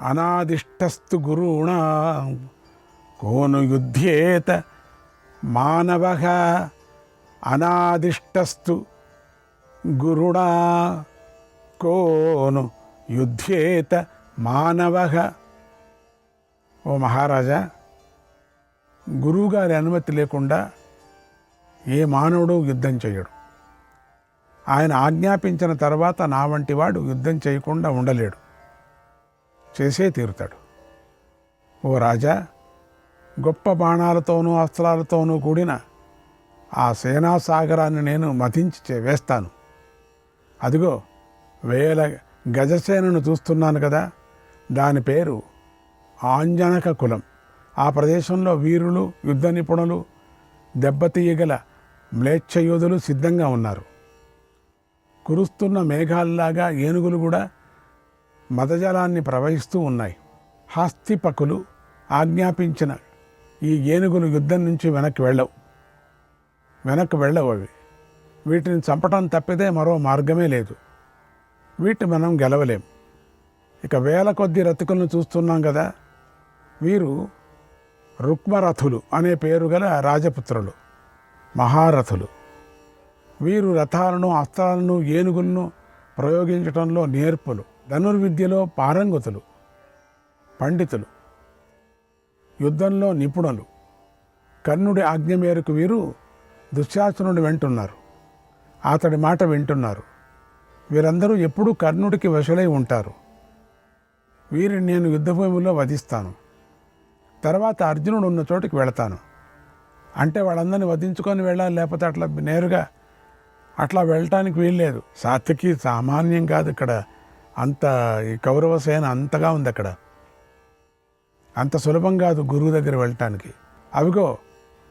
అనాదిష్టస్తు గురుణా కోను యుధ్యేత మానవః. అనాదిష్టస్తు గురుణా కోను యుధ్యేత మానవః. ఓ మహారాజా, గురువుగారి అనుమతి లేకుండా ఏ మానవుడు యుద్ధం చేయడు. ఆయన ఆజ్ఞాపించిన తర్వాత నా వంటి వాడు యుద్ధం చేయకుండా ఉండలేడు, చేసే తీరుతాడు. ఓ రాజా, గొప్ప బాణాలతోనూ అస్త్రాలతోనూ కూడిన ఆ సేనాసాగరాన్ని నేను మథించి వేస్తాను. అదిగో వేల గజసేనను చూస్తున్నాను కదా, దాని పేరు ఆంజనక కులం. ఆ ప్రదేశంలో వీరులు, యుద్ధ నిపుణులు, దెబ్బతీయగల మ్లేచ్ఛయోధులు సిద్ధంగా ఉన్నారు. కురుస్తున్న మేఘాల్లాగా ఏనుగులు కూడా మదజలాన్ని ప్రవహిస్తూ ఉన్నాయి. హస్తిపకులు ఆజ్ఞాపించిన ఈ ఏనుగులు యుద్ధం నుంచి వెనక్కి వెళ్ళవు. అవి వీటిని చంపటం తప్పితే మరో మార్గమే లేదు. వీటిని మనం గెలవలేం. ఇక వేల కొద్ది రతికులను చూస్తున్నాం కదా, వీరు రుక్మరథులు అనే పేరు గల రాజపుత్రులు, మహారథులు. వీరు రథాలను, అస్త్రాలను, ఏనుగులను ప్రయోగించడంలో నేర్పులు, ధనుర్విద్యలో పారంగతులు, పండితులు, యుద్ధంలో నిపుణులు. కర్ణుడి ఆజ్ఞ మేరకు వీరు దుశ్శాసనుడు వెంటున్నారు, అతడి మాట వింటున్నారు. వీరందరూ ఎప్పుడూ కర్ణుడికి వశులై ఉంటారు. వీరిని నేను యుద్ధభూమిలో వధిస్తాను. తర్వాత అర్జునుడు ఉన్న చోటుకి వెళతాను. అంటే వాళ్ళందరినీ వధించుకొని వెళ్ళాలి, లేకపోతే అట్లా నేరుగా అట్లా వెళ్ళటానికి వీల్లేదు. సాత్వికి సామాన్యం కాదు. ఇక్కడ అంత ఈ కౌరవ సేన అంతగా ఉంది. అక్కడ అంత సులభం కాదు గురువు దగ్గర వెళ్ళటానికి. అవిగో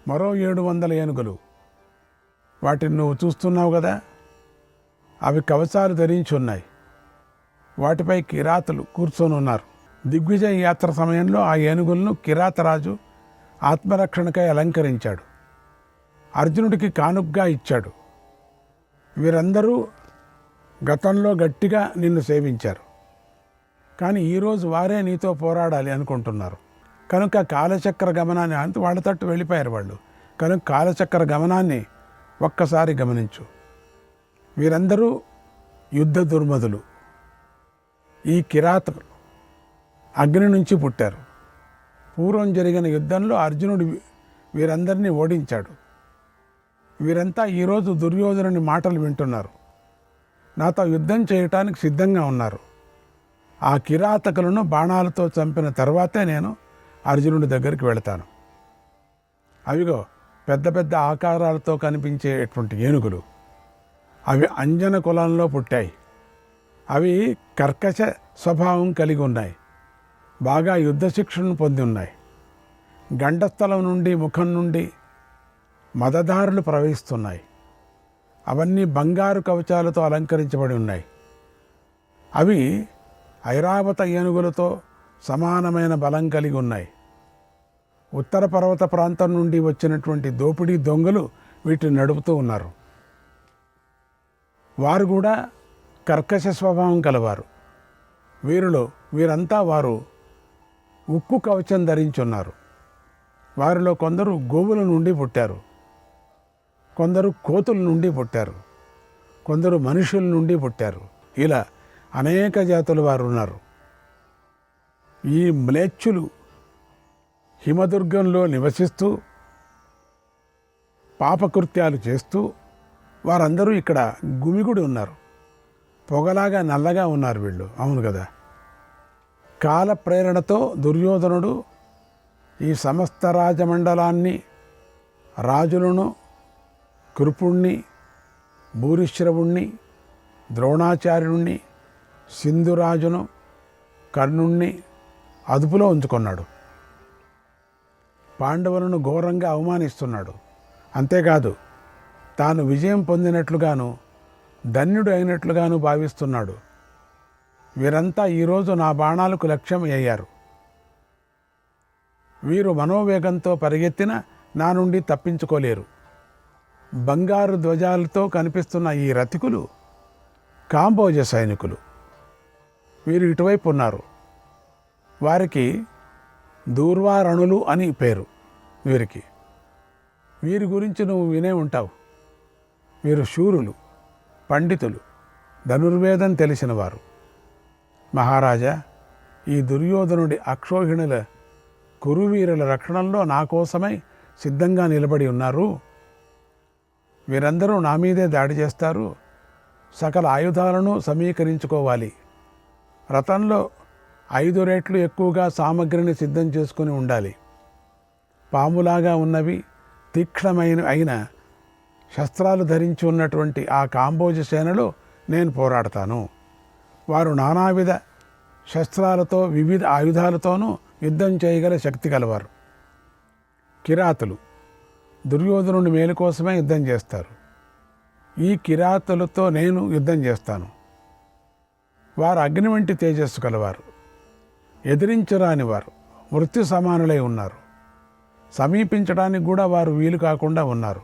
మరో 700 ఏనుగులు, వాటిని నువ్వు చూస్తున్నావు కదా, అవి కవచాలు ధరించి ఉన్నాయి. వాటిపై కిరాతులు కూర్చొని ఉన్నారు. దిగ్విజయ యాత్ర సమయంలో ఆ ఏనుగులను కిరాతరాజు ఆత్మరక్షణకై అలంకరించాడు, అర్జునుడికి కానుగ్గా ఇచ్చాడు. వీరందరూ గతంలో గట్టిగా నిన్ను సేవించారు, కానీ ఈరోజు వారే నీతో పోరాడాలి అనుకుంటున్నారు. కనుక కాలచక్ర గమనాన్ని అంత వాళ్ళ తట్టు వెళ్ళిపోయారు వాళ్ళు. కనుక కాలచక్ర గమనాన్ని ఒక్కసారి గమనించు. వీరందరూ యుద్ధ దుర్మదులు. ఈ కిరాతకులు అగ్ని నుంచి పుట్టారు. పూర్వం జరిగిన యుద్ధంలో అర్జునుడు వీరందరినీ ఓడించాడు. వీరంతా ఈరోజు దుర్యోధనుని మాటలు వింటున్నారు, నాతో యుద్ధం చేయటానికి సిద్ధంగా ఉన్నారు. ఆ కిరాతకులను బాణాలతో చంపిన తర్వాతే నేను అర్జునుడి దగ్గరికి వెళతాను. అవిగో పెద్ద పెద్ద ఆకారాలతో కనిపించేటువంటి ఏనుగులు, అవి అంజన కులంలో పుట్టాయి. అవి కర్కశ స్వభావం కలిగి ఉన్నాయి, బాగా యుద్ధ శిక్షణను పొంది ఉన్నాయి. గండస్థలం నుండి, ముఖం నుండి మదధారులు ప్రవహిస్తున్నాయి. అవన్నీ బంగారు కవచాలతో అలంకరించబడి ఉన్నాయి. అవి ఐరావత ఏనుగులతో సమానమైన బలం కలిగి ఉన్నాయి. ఉత్తర పర్వత ప్రాంతం నుండి వచ్చినటువంటి దోపిడీ దొంగలు వీటిని నడుపుతూ ఉన్నారు. వారు కూడా కర్కశ స్వభావం కలవారు. వీరంతా వారు ఉక్కు కవచం ధరించున్నారు. వారిలో కొందరు గోవుల నుండి పుట్టారు, కొందరు కోతుల నుండి పుట్టారు, కొందరు మనుషుల నుండి పుట్టారు. ఇలా అనేక జాతుల వారు ఉన్నారు. ఈ మ్లేచ్ఛులు హిమదుర్గంలో నివసిస్తూ పాపకృత్యాలు చేస్తూ వారందరూ ఇక్కడ గుమిగుడి ఉన్నారు. పొగలాగా నల్లగా ఉన్నారు వీళ్ళు. అవును కదా. కాల ప్రేరణతో దుర్యోధనుడు ఈ సమస్త రాజమండలాన్ని, రాజులను, కృపుణ్ణి, భూరిశ్రవుణ్ణి, ద్రోణాచార్యుణ్ణి, సింధురాజును, కర్ణుణ్ణి అదుపులో ఉంచుకున్నాడు. పాండవులను ఘోరంగా అవమానిస్తున్నాడు. అంతేకాదు, తాను విజయం పొందినట్లుగాను, ధన్యుడు అయినట్లుగాను భావిస్తున్నాడు. వీరంతా ఈరోజు నా బాణాలకు లక్ష్యం అయ్యారు. వీరు మనోవేగంతో పరిగెత్తిన నా నుండి తప్పించుకోలేరు. బంగారు ధ్వజాలతో కనిపిస్తున్న ఈ రతికులు కాంబోజ సైనికులు. వీరు ఇటువైపు ఉన్నారు. వారికి దూర్వారణులు అని పేరు. వీరి గురించి నువ్వు వినే ఉంటావు. వీరు శూరులు, పండితులు, ధనుర్వేదం తెలిసిన వారు. మహారాజా, ఈ దుర్యోధనుడి అక్షోహిణుల కురువీరుల రక్షణలో నా కోసమై సిద్ధంగా నిలబడి ఉన్నారు. వీరందరూ నా మీదే దాడి చేస్తారు. సకల ఆయుధాలను సమీకరించుకోవాలి. రథంలో 5 రెట్లు ఎక్కువగా సామగ్రిని సిద్ధం చేసుకుని ఉండాలి. పాములాగా ఉన్నవి తీక్ష్ణమైన శస్త్రాలు ధరించి ఉన్నటువంటి ఆ కాంబోజ సేనలో నేను పోరాడతాను. వారు నానావిధ శస్త్రాలతో వివిధ ఆయుధాలతోనూ యుద్ధం చేయగల శక్తి కలవారు. కిరాతులు దుర్యోధనుడి మేలు కోసమే యుద్ధం చేస్తారు. ఈ కిరాతులతో నేను యుద్ధం చేస్తాను. వారు అగ్ని వంటి తేజస్సు కలవారు. ఎదిరించరాని వారు, మృత్యు సమానులై ఉన్నారు. సమీపించడానికి కూడా వారు వీలు కాకుండా ఉన్నారు.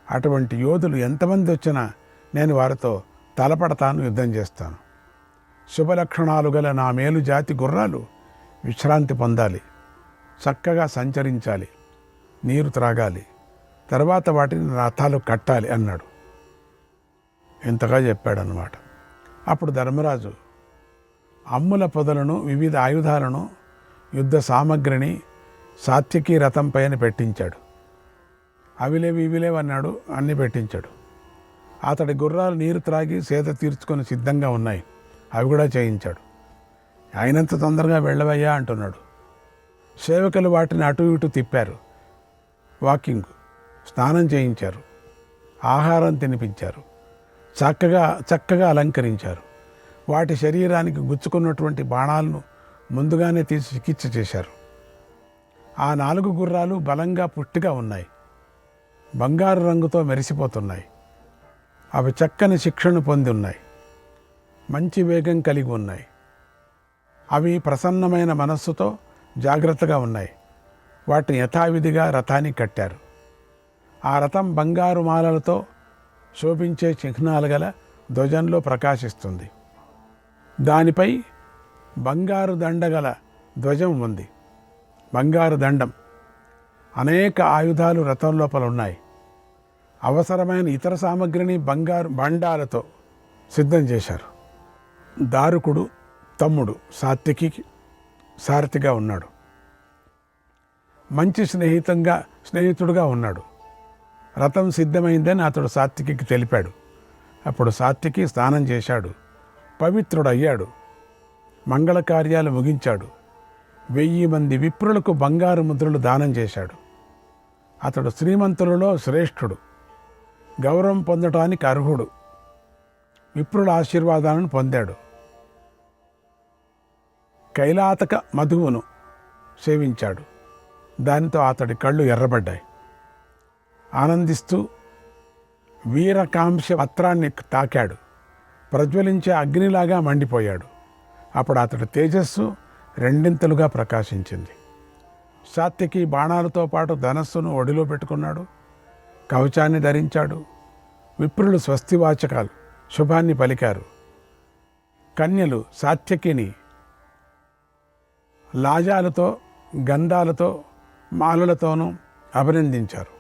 అటువంటి యోధులు ఎంతమంది వచ్చినా నేను వారితో తలపడతాను, యుద్ధం చేస్తాను. శుభలక్షణాలు గల నా మేలు జాతి గుర్రాలు విశ్రాంతి పొందాలి, చక్కగా సంచరించాలి, నీరు త్రాగాలి, తర్వాత వాటిని రథాలు కట్టాలి అన్నాడు. ఇంతగా చెప్పాడన్నమాట. అప్పుడు ధర్మరాజు అమ్ముల పొదలను, వివిధ ఆయుధాలను, యుద్ధ సామగ్రిని సాత్యకి రథం పైన పెట్టించాడు. అవిలేవి అన్నాడు, అన్నీ పెట్టించాడు. అతడి గుర్రాలు నీరు త్రాగి సేద తీర్చుకొని సిద్ధంగా ఉన్నాయి, అవి కూడా చేయించాడు. అయినంత తొందరగా వెళ్ళవయ్యా అంటున్నాడు. సేవకులు వాటిని అటు ఇటు తిప్పారు, వాకింగ్, స్నానం చేయించారు, ఆహారం తినిపించారు, చక్కగా అలంకరించారు. వాటి శరీరానికి గుచ్చుకున్నటువంటి బాణాలను ముందుగానే తీసి చికిత్స చేశారు. ఆ 4 గుర్రాలు బలంగా పుష్టిగా ఉన్నాయి, బంగారు రంగుతో మెరిసిపోతున్నాయి. అవి చక్కని శిక్షణ పొంది ఉన్నాయి, మంచి వేగం కలిగి ఉన్నాయి. అవి ప్రసన్నమైన మనస్సుతో జాగ్రత్తగా ఉన్నాయి. వాటిని యథావిధిగా రథానికి కట్టారు. ఆ రథం బంగారు మాలలతో శోభించే చిహ్నాలు గల ధ్వజంలో ప్రకాశిస్తుంది. దానిపై బంగారు దండగల ధ్వజం ఉంది, బంగారు దండం. అనేక ఆయుధాలు రథం లోపల ఉన్నాయి. అవసరమైన ఇతర సామగ్రిని బంగారు బండాలతో సిద్ధం చేశారు. దారుకుడు తమ్ముడు సాత్యకి సారథిగా ఉన్నాడు. మంచి స్నేహితుడుగా ఉన్నాడు. రథం సిద్ధమైందని అతడు సాత్యకి తెలిపాడు. అప్పుడు సాత్యకి స్నానం చేశాడు, పవిత్రుడయ్యాడు, మంగళ కార్యాలు ముగించాడు. 1000 మంది విప్రులకు బంగారు ముద్రలు దానం చేశాడు. అతడు శ్రీమంతులలో శ్రేష్ఠుడు, గౌరవం పొందటానికి అర్హుడు. విప్రుల ఆశీర్వాదాలను పొందాడు. కైలాతక మధువును సేవించాడు. దానితో అతడి కళ్ళు ఎర్రబడ్డాయి. ఆనందిస్తూ వీరకాంక్ష పత్రాన్ని తాకాడు. ప్రజ్వలించే అగ్నిలాగా మండిపోయాడు. అప్పుడు అతడి తేజస్సు 2 ప్రకాశించింది. సాత్యకి బాణాలతో పాటు ధనస్సును ఒడిలో పెట్టుకున్నాడు, కవచాన్ని ధరించాడు. విప్రులు స్వస్తివాచకాలు శుభాన్ని పలికారు. కన్యలు సాత్యకిని లాజాలతో, గంధాలతో, మాలలతోనూ అభినందించారు.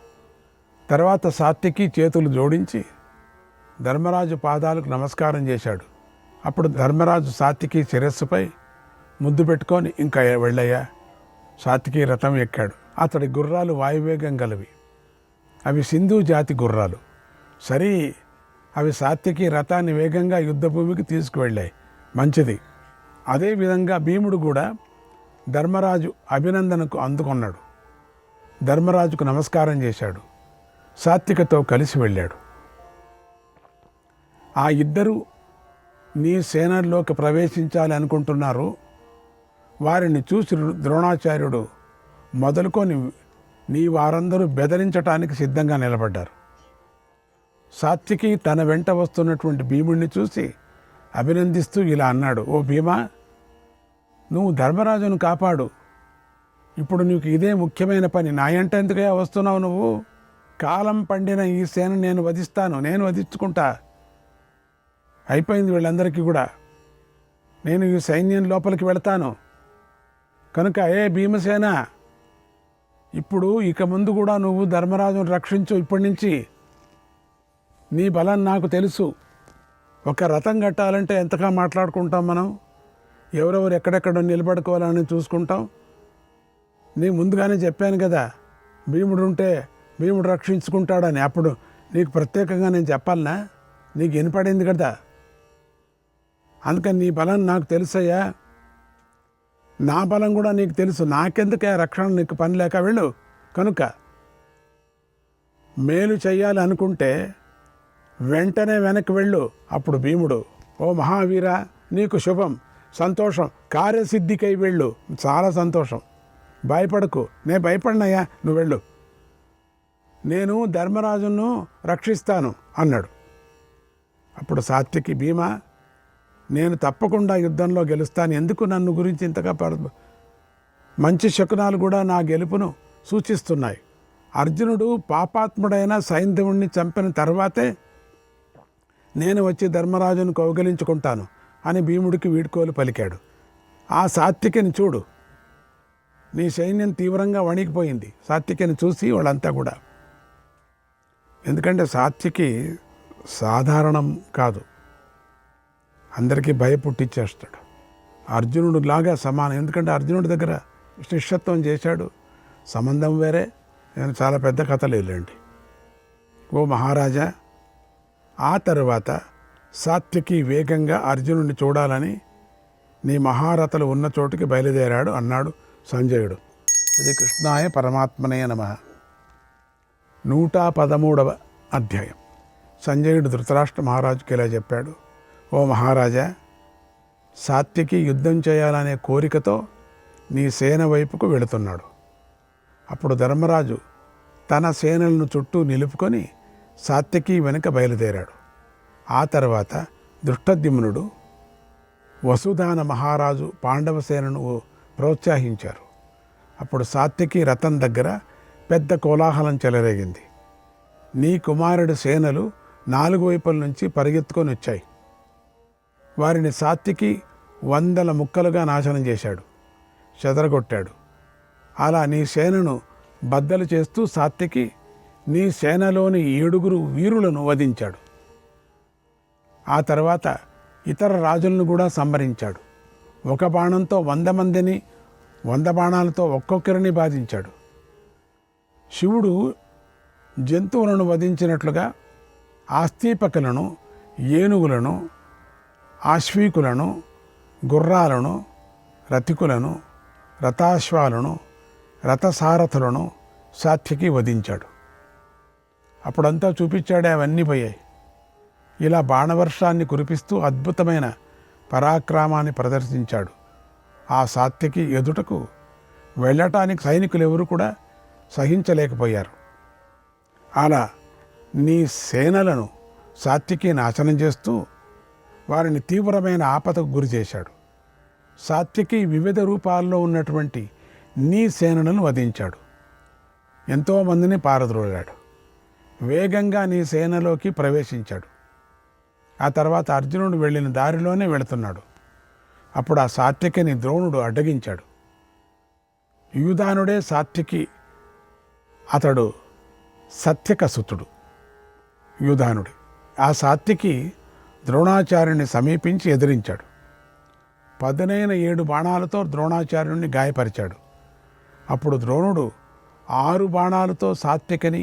తర్వాత సాత్యకి చేతులు జోడించి ధర్మరాజు పాదాలకు నమస్కారం చేశాడు. అప్పుడు ధర్మరాజు సాత్యకి శిరస్సుపై ముద్దు పెట్టుకొని, ఇంకా వెళ్ళయ్యా. సాత్యకి రథం ఎక్కాడు. అతడి గుర్రాలు వాయువేగం గలవి. అవి సింధు జాతి గుర్రాలు. సరే, అవి సాత్యకి రథాన్ని వేగంగా యుద్ధభూమికి తీసుకువెళ్ళాయి. మంచిది. అదేవిధంగా భీముడు కూడా ధర్మరాజు అభినందనకు అందుకున్నాడు. ధర్మరాజుకు నమస్కారం చేశాడు. సాత్వికతో కలిసి వెళ్ళాడు. ఆ ఇద్దరు నీ సేనల్లోకి ప్రవేశించాలి అనుకుంటున్నారు. వారిని చూసి ద్రోణాచార్యుడు మొదలుకొని నీ వారందరూ బెదిరించటానికి సిద్ధంగా నిలబడ్డారు. సాత్వికి తన వెంట వస్తున్నటువంటి భీముడిని చూసి అభినందిస్తూ ఇలా అన్నాడు, ఓ భీమా, నువ్వు ధర్మరాజును కాపాడు. ఇప్పుడు నీకు ఇదే ముఖ్యమైన పని. నా ఎంట ఎందుకయ్యా వస్తున్నావు నువ్వు? కాలం పండిన ఈ సేన నేను వధించుకుంటా. అయిపోయింది వీళ్ళందరికీ కూడా. నేను ఈ సైన్యం లోపలికి వెళతాను కనుక ఏ భీమసేన, ఇప్పుడు ఇక ముందు కూడా నువ్వు ధర్మరాజును రక్షించు. ఇప్పటి నుంచి నీ బలం నాకు తెలుసు. ఒక రథం కట్టాలంటే ఎంతగా మాట్లాడుకుంటాం మనం, ఎవరెవరు ఎక్కడెక్కడ నిలబడుకోవాలని చూసుకుంటాం. నీ ముందుగానే చెప్పాను కదా, భీముడు ఉంటే భీముడు రక్షించుకుంటాడని. అప్పుడు నీకు ప్రత్యేకంగా నేను చెప్పాలనా? నీకు వినపడింది కదా. అందుకని నీ బలం నాకు తెలుసయ్యా, నా బలం కూడా నీకు తెలుసు. నాకెందుకే రక్షణ, నీకు పని లేక వెళ్ళు. కనుక మేలు చెయ్యాలి అనుకుంటే వెంటనే వెనక్కి వెళ్ళు. అప్పుడు భీముడు, ఓ మహావీర, నీకు శుభం, సంతోషం, కార్యసిద్ధికై వెళ్ళు. చాలా సంతోషం, భయపడకు. నేను భయపడినయ్యా, నువ్వు వెళ్ళు, నేను ధర్మరాజును రక్షిస్తాను అన్నాడు. అప్పుడు సాత్యకి, భీమా, నేను తప్పకుండా యుద్ధంలో గెలుస్తాను. ఎందుకు నన్ను గురించి ఇంతగా మంచి శకునాలు కూడా నా గెలుపును సూచిస్తున్నాయి. అర్జునుడు పాపాత్ముడైన సైంధవుణ్ణి చంపిన తర్వాతే నేను వచ్చి ధర్మరాజును కౌగలించుకుంటాను అని భీముడికి వీడ్కోలు పలికాడు. ఆ సాత్వికిని చూడు, నీ సైన్యం తీవ్రంగా వణికిపోయింది. సాత్వికిని చూసి వాళ్ళంతా కూడా, ఎందుకంటే సాత్వికి సాధారణం కాదు, అందరికీ భయపుట్టిచ్చేస్తాడు. అర్జునుడు లాగా సమానం. ఎందుకంటే అర్జునుడి దగ్గర శిష్యత్వం చేశాడు, సంబంధం వేరే. నేను చాలా పెద్ద కథలు వెళ్ళండి. ఓ మహారాజా, ఆ తర్వాత సాత్వికి వేగంగా అర్జునుడిని చూడాలని నీ మహారథులు ఉన్న చోటుకి బయలుదేరాడు అన్నాడు సంజయుడు. ఇది కృష్ణాయ పరమాత్మనే నమః. 113వ అధ్యాయం. సంజయుడు ధృతరాష్ట్ర మహారాజుకి ఇలా చెప్పాడు, ఓ మహారాజా, సాత్వికి యుద్ధం చేయాలనే కోరికతో నీ సేన వైపుకు వెళుతున్నాడు. అప్పుడు ధర్మరాజు తన సేనలను చుట్టూ నిలుపుకొని సాత్వికి వెనుక బయలుదేరాడు. ఆ తర్వాత దృష్టద్యుమ్నుడు, వసుధాన మహారాజు పాండవ సేనను ప్రోత్సహించారు. అప్పుడు సాత్వికి రథం దగ్గర పెద్ద కోలాహలం చెలరేగింది. నీ కుమారుడి సేనలు 4 వైపుల నుంచి పరిగెత్తుకొని వచ్చాయి. వారిని సాత్వికి 100 ముక్కలుగా నాశనం చేశాడు, చెదరగొట్టాడు. అలా నీ సేనను బద్దలు చేస్తూ సాత్వికి నీ సేనలోని 7 వీరులను వధించాడు. ఆ తర్వాత ఇతర రాజులను కూడా సంహరించాడు. ఒక బాణంతో 100 మందిని, 100 బాణాలతో ఒక్కొక్కరిని బాధించాడు. శివుడు జంతువులను వధించినట్లుగా ఆస్తిపకులను, ఏనుగులను, ఆశ్వీకులను, గుర్రాలను, రతికులను, రథాశ్వాలను, రథసారథులను సాత్వికి వధించాడు. అప్పుడంతా చూపించాడే, అవన్నీ పోయాయి. ఇలా బాణవర్షాన్ని కురిపిస్తూ అద్భుతమైన పరాక్రమాన్ని ప్రదర్శించాడు. ఆ సాత్వికి ఎదుటకు వెళ్ళటానికి సైనికులు ఎవరు కూడా సహించలేకపోయారు. అలా నీ సేనలను సాత్వికి నాశనం చేస్తూ వారిని తీవ్రమైన ఆపదకు గురి చేశాడు. సాత్వికి వివిధ రూపాల్లో ఉన్నటువంటి నీ సేనలను వధించాడు. ఎంతోమందిని పారద్రోలాడు. వేగంగా నీ సేనలోకి ప్రవేశించాడు. ఆ తర్వాత అర్జునుడు వెళ్ళిన దారిలోనే వెళుతున్నాడు. అప్పుడు ఆ సాత్వికిని ద్రోణుడు అడ్డగించాడు. యూదానుడే సాత్వికి, అతడు సత్యక సుతుడు యూదానుడి. ఆ సాత్వికి ద్రోణాచార్యుని సమీపించి ఎదిరించాడు. పదునైన 7 బాణాలతో ద్రోణాచార్యుని గాయపరిచాడు. అప్పుడు ద్రోణుడు 6 బాణాలతో సాత్వికని,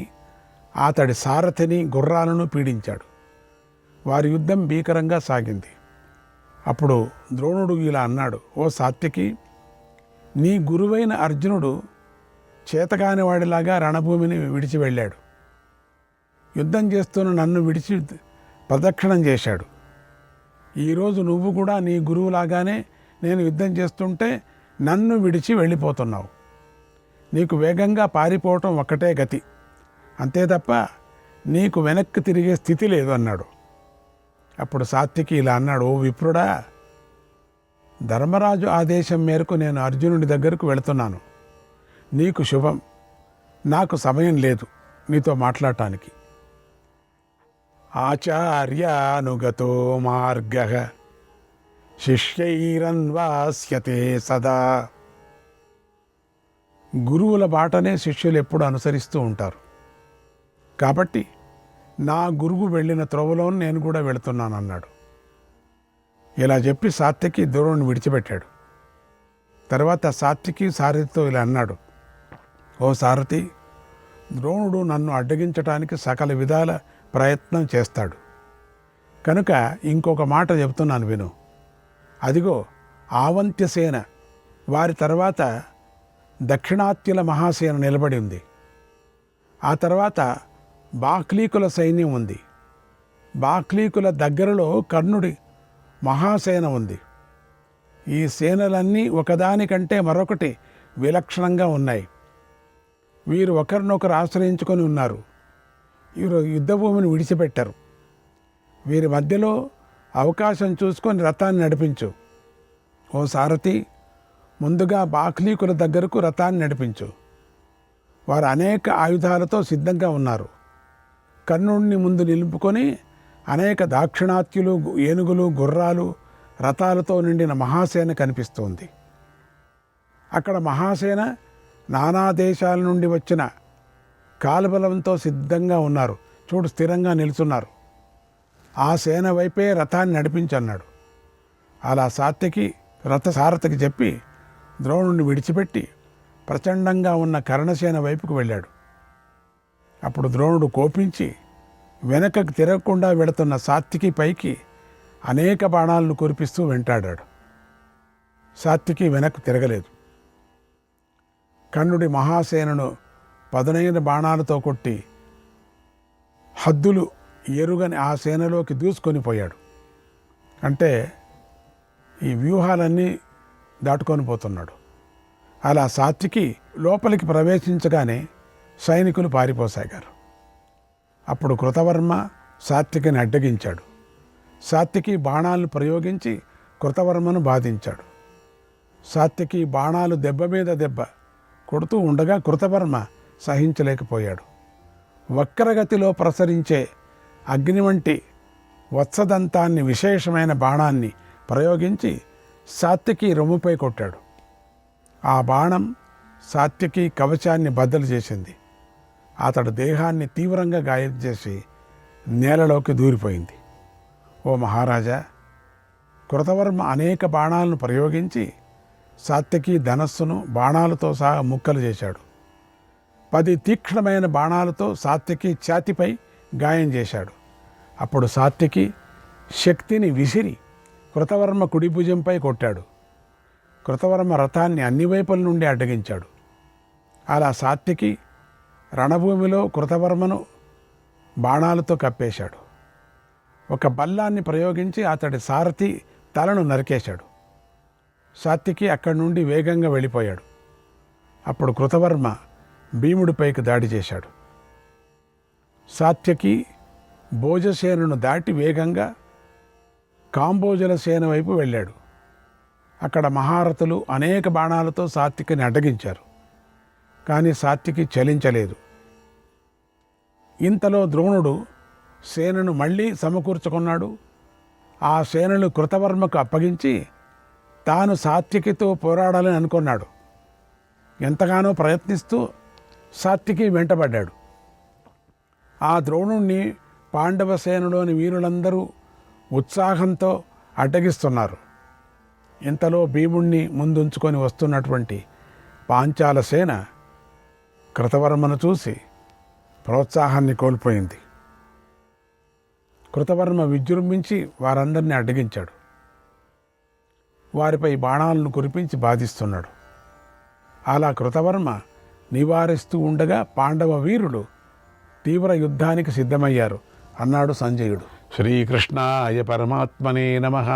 అతడి సారథిని, గుర్రాలను పీడించాడు. వారి యుద్ధం భీకరంగా సాగింది. అప్పుడు ద్రోణుడు ఇలా అన్నాడు, ఓ సాత్వికి, నీ గురువైన అర్జునుడు చేతకాని వాడిలాగా రణభూమిని విడిచి వెళ్ళాడు. యుద్ధం చేస్తున్న నన్ను విడిచి ప్రదక్షిణం చేశాడు. ఈరోజు నువ్వు కూడా నీ గురువులాగానే నేను యుద్ధం చేస్తుంటే నన్ను విడిచి వెళ్ళిపోతున్నావు. నీకు వేగంగా పారిపోవటం ఒక్కటే గతి, అంతే తప్ప నీకు వెనక్కి తిరిగే స్థితి లేదు అన్నాడు. అప్పుడు సాత్వికి ఇలా అన్నాడు, ఓ విప్రుడా, ధర్మరాజు ఆదేశం మేరకు నేను అర్జునుడి దగ్గరకు వెళుతున్నాను. నీకు శుభం. నాకు సమయం లేదు నీతో మాట్లాడటానికి. ఆచార్యానుగతో మార్గః శిష్యైరన్వాస్యతే సదా. గురువుల బాటనే శిష్యులు ఎప్పుడు అనుసరిస్తూ ఉంటారు. కాబట్టి నా గురువు వెళ్ళిన త్రోవలో నేను కూడా వెళుతున్నాను అన్నాడు. ఇలా చెప్పి సాత్వికి ద్రోణుని విడిచిపెట్టాడు. తర్వాత సాత్వికి సారథితో ఇలా అన్నాడు, ఓ సారథి, ద్రోణుడు నన్ను అడ్డగించటానికి సకల విధాల ప్రయత్నం చేస్తాడు కనుక ఇంకొక మాట చెబుతున్నాను విను. అదిగో ఆవంత్యసేన, వారి తర్వాత దక్షిణాత్యుల మహాసేన నిలబడి ఉంది. ఆ తర్వాత బాక్లీకుల సైన్యం ఉంది. బాక్లీకుల దగ్గరలో కర్ణుడి మహాసేన ఉంది. ఈ సేనలన్నీ ఒకదానికంటే మరొకటి విలక్షణంగా ఉన్నాయి. వీరు ఒకరినొకరు ఆశ్రయించుకొని ఉన్నారు. వీరు యుద్ధభూమిని విడిచిపెట్టారు. వీరి మధ్యలో అవకాశం చూసుకొని రథాన్ని నడిపించు. ఓ సారథి, ముందుగా బాక్లీకుల దగ్గరకు రథాన్ని నడిపించు. వారు అనేక ఆయుధాలతో సిద్ధంగా ఉన్నారు. కర్ణుడిని ముందు నిలుపుకొని అనేక దాక్షిణాత్యులు, ఏనుగులు, గుర్రాలు, రథాలతో నిండిన మహాసేన కనిపిస్తోంది. అక్కడ మహాసేన నానా దేశాల నుండి వచ్చిన కాల్బలంతో సిద్ధంగా ఉన్నారు. చూడు, స్థిరంగా నిలుచున్నారు. ఆ సేన వైపే రథాన్ని నడిపించన్నాడు. అలా సాత్యకి రథసారథికి చెప్పి ద్రోణుడిని విడిచిపెట్టి ప్రచండంగా ఉన్న కర్ణసేన వైపుకు వెళ్ళాడు. అప్పుడు ద్రోణుడు కోపించి వెనకకు తిరగకుండా వెళుతున్న సాత్యకి పైకి అనేక బాణాలను కురిపిస్తూ వెంటాడాడు. సాత్యకి వెనక్కు తిరగలేదు. కర్ణుడి మహాసేనను పదునైన బాణాలతో కొట్టి హద్దులు ఎరుగని ఆ సేనలోకి దూసుకొని పోయాడు. అంటే ఈ వ్యూహాలన్నీ దాటుకొని పోతున్నాడు. అలా సాత్యకి లోపలికి ప్రవేశించగానే సైనికులు పారిపోసాగారు. అప్పుడు కృతవర్మ సాత్యకిని అడ్డగించాడు. సాత్యకి బాణాలను ప్రయోగించి కృతవర్మను బాధించాడు. సాత్యకి బాణాలు దెబ్బ మీద దెబ్బ కొడుతూ ఉండగా కృతవర్మ సహించలేకపోయాడు. వక్రగతిలో ప్రసరించే అగ్ని వంటి వత్సదంతాన్ని విశేషమైన బాణాన్ని ప్రయోగించి సాత్యకి రొమ్ముపై కొట్టాడు. ఆ బాణం సాత్యకి కవచాన్ని బద్దలు చేసింది. అతడు దేహాన్ని తీవ్రంగా గాయం చేసి నేలలోకి దూరిపోయింది. ఓ మహారాజా, కృతవర్మ అనేక బాణాలను ప్రయోగించి సాత్యకి ధనస్సును బాణాలతో సహా ముక్కలు చేశాడు. 10 తీక్ష్ణమైన బాణాలతో సాత్యకి ఛాతిపై గాయం చేశాడు. అప్పుడు సాత్యకి శక్తిని విసిరి కృతవర్మ కుడి భుజంపై కొట్టాడు. కృతవర్మ రథాన్ని అన్ని వైపుల నుండి అడ్డగించాడు. అలా సాత్యకి రణభూమిలో కృతవర్మను బాణాలతో కప్పేశాడు. ఒక బల్లాన్ని ప్రయోగించి అతడి సారథి తలను నరికేశాడు. సాత్యకి అక్కడి నుండి వేగంగా వెళ్ళిపోయాడు. అప్పుడు కృతవర్మ భీముడిపైకి దాడి చేశాడు. సాత్యకి భోజసేనను దాటి వేగంగా కాంబోజుల సేన వైపు వెళ్ళాడు. అక్కడ మహారథులు అనేక బాణాలతో సాత్యకిని అడ్డగించారు. కానీ సాత్యకి చలించలేదు. ఇంతలో ద్రోణుడు సేనను మళ్ళీ సమకూర్చుకున్నాడు. ఆ సేనను కృతవర్మకు అప్పగించి తాను సాత్యకితో పోరాడాలని అనుకున్నాడు. ఎంతగానో ప్రయత్నిస్తూ సాత్యకి వెంటబడ్డాడు. ఆ ద్రోణుణ్ణి పాండవ సేనలోని వీరులందరూ ఉత్సాహంతో అడ్డగిస్తున్నారు. ఇంతలో భీముణ్ణి ముందుంచుకొని వస్తున్నటువంటి పాంచాల సేన కృతవర్మను చూసి ప్రోత్సాహాన్ని కోల్పోయింది. కృతవర్మ విజృంభించి వారందరినీ అడ్డగించాడు. వారిపై బాణాలను కురిపించి బాధిస్తున్నాడు. అలా కృతవర్మ నివారిస్తూ ఉండగా పాండవ వీరులు తీవ్ర యుద్ధానికి సిద్ధమయ్యారు అన్నాడు సంజయుడు. శ్రీకృష్ణాయ పరమాత్మనే నమః.